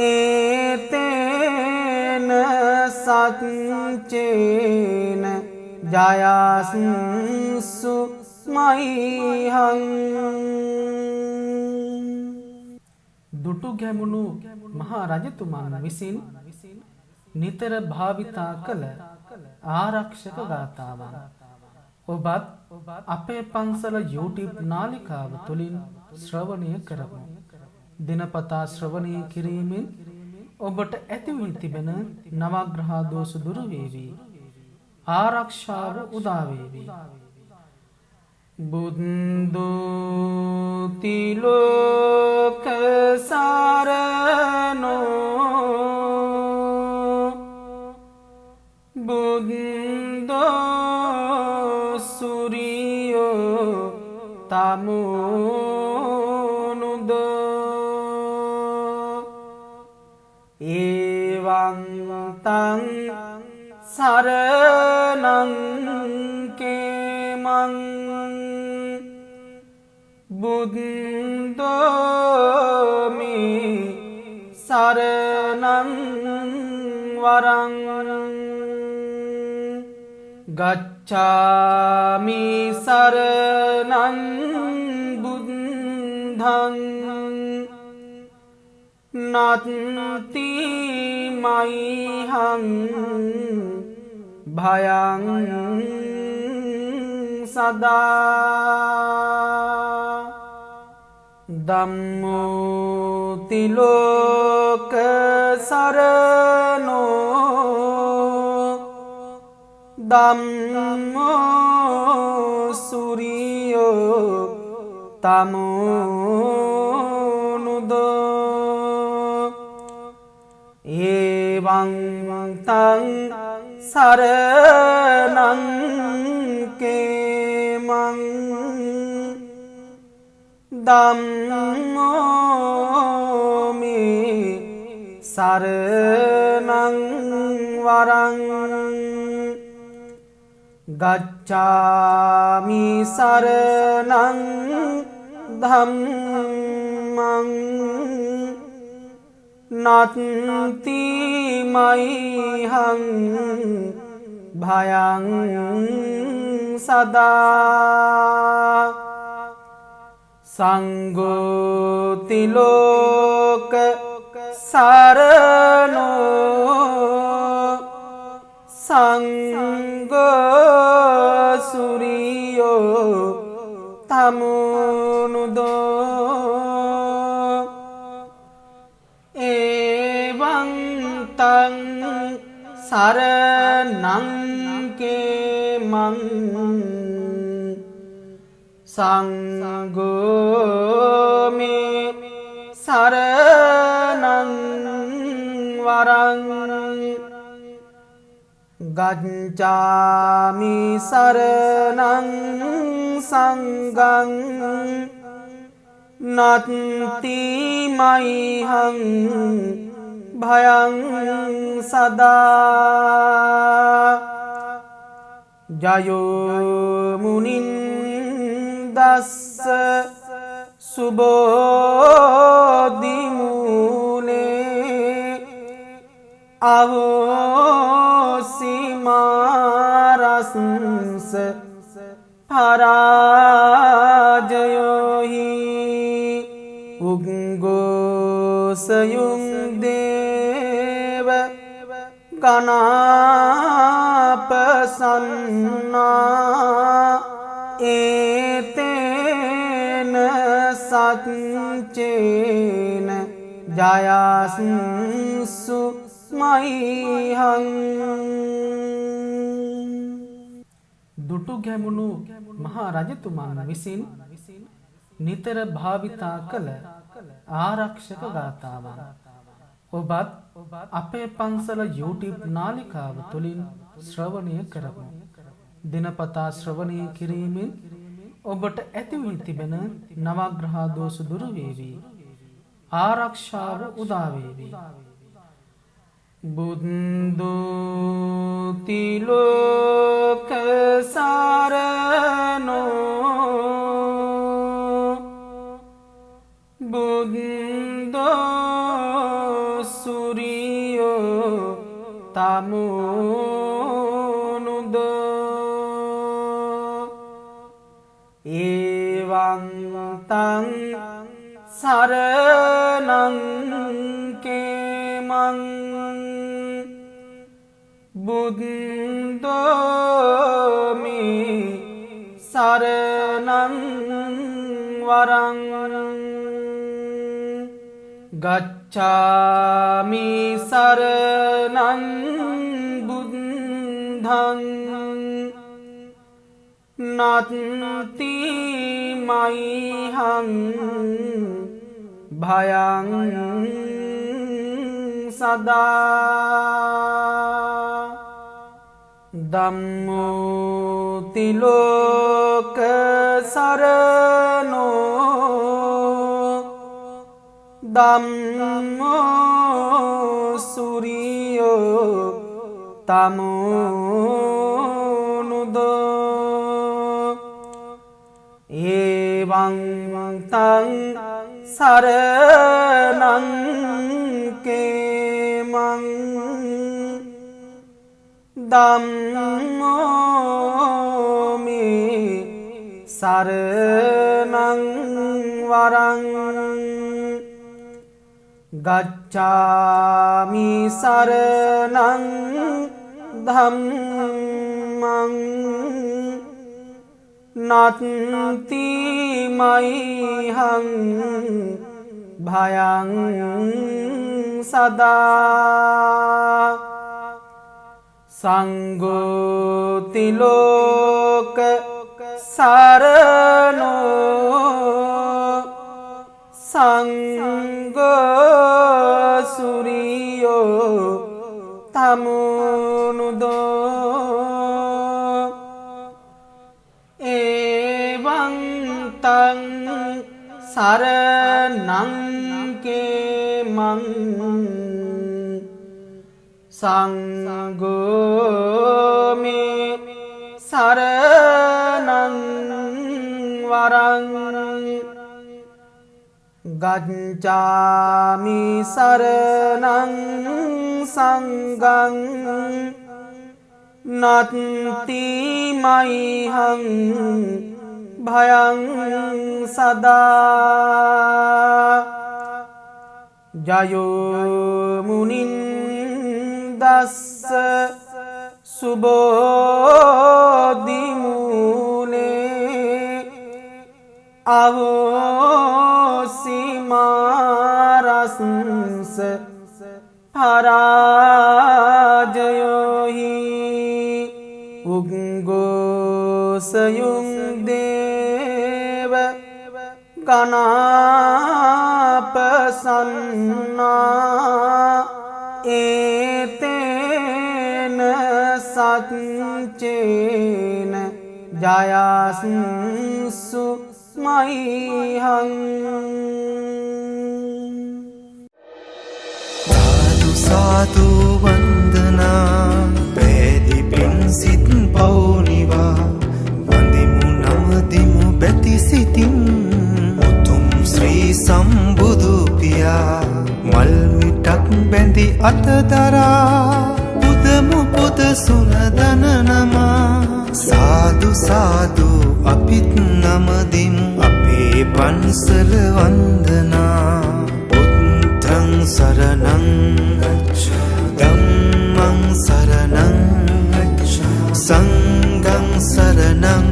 ඒතේන සච්චේන ජයස්සු මයිහං. දුටු ගැමුණු මහා රජතුමන් විසින් නිතර භාවිතා කළ ආරක්ෂක ගාථාවන් ඔබත් අපේ පන්සල YouTube නාලිකාව තුළින් ශ්‍රවණය කරමු. දිනපතා ශ්‍රවණය කිරීමෙන් ඔබට ඇති වී තිබෙන නවග්‍රහ දෝෂ දුරු වේවි. ආරක්ෂාව උදා වේවි. බුද්ධෝ තිලෝක සරණෝ බුද්ධෝ සූරියෝ තමෝනුදෝ එවං තං සරණං කේමං බුද්ධෝ මේ සරණං වරං ගච්ඡාමි සරණං බුද්ධං නත්ති මයිහං භයං සදා. ධම්මෝ තිලෝක සරණෝ ධම්මෝ සූරියෝ තමෝනුදෝ එවං තං සරණං කේමං ධම්මෝ මේ සරණං වරං ගච්ඡාමි සරණං ධම්මං නත්ති මයිහං භයං සදා. සංඝෝ තිලෝක සරණෝ සංඝෝ සූරියෝ තමෝනුදෝ එවං තං සරණං කේමං සංඝෝ මේ සරණං වරං ගච්ඡාමි සරණං සංඝං නත්ති මයිහං භයං සදා. ජයෝ මුනින්දස්ස සුබෝධි මූලේ අහෝසි මාරස්ස පරාජයෝහි උග්ගෝසයුං දේව ගනාපසන්නා ඒතේන සච්චේන ජයස්සු මයිහං. දුටු ගැමුණු මහා රජතුමන් විසින් නිතර භාවිතා කළ ආරක්ෂක ගාථාවන් ඔබත් අපේ පන්සල YouTube නාලිකාව තුළින් ශ්‍රවණය කරමු. දිනපතා ශ්‍රවණය කිරීමෙන් ඔබට ඇති වී තිබෙන නවග්‍රහ දෝෂ දුරු වේවි. ආරක්ෂාව උදා වේවි. බුද්ධෝ තිලෝක සරණෝ බුද්ධෝ සූරියෝ තමෝ එවං තං සරණං කේමං බුද්ධෝමි සරණං වරං ගච්ඡාමි සරණං බුද්ධං නත්ති මයිහං භයං සදා ධම්මෝ තිලෝක සරණෝ ධම්මෝ සූරියෝ තමෝනුදෝ එවං තං සරණං කේමං ධම්මෝමි සරණං වරං ගච්ඡාමි සරණං ධම්මං නත්ති මයිහං භයං සදා සංඝෝ තිලෝක සරණෝ සංඝෝ සූරියෝ තමෝනුදෝ එවං තං සරණං කේමං සංඝෝ මේ සරණං වරං ගච්ඡාමි සරණං සංඝං නත්ති මයිහං භයං සදා ජයෝ මුනින්දස්ස සුබෝධි මූලේ අවෝසිමාරස්ස පරාජයෝහි උග්ගෝසයුං දේව ගනාපසන්නා ඒතේන සච්චේන ජයස්සු මයිහං සාදු වන්දනා පෑදිපින් සිත් පවුනිවා වඳිමු නමදිමු බැති සිතින් උතුම් ශ්‍රී සම්බුදු පියා මල් මිටක් බැඳි අතදරා පුදමු පුද සුරදන නමා සාදු සාදු අපිත් නමදිමු අපේ පන්සල වන්දනා බුද්ධං සරණං ධම්මං සරණං සංඝං සරණං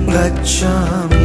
ගච්ඡාමි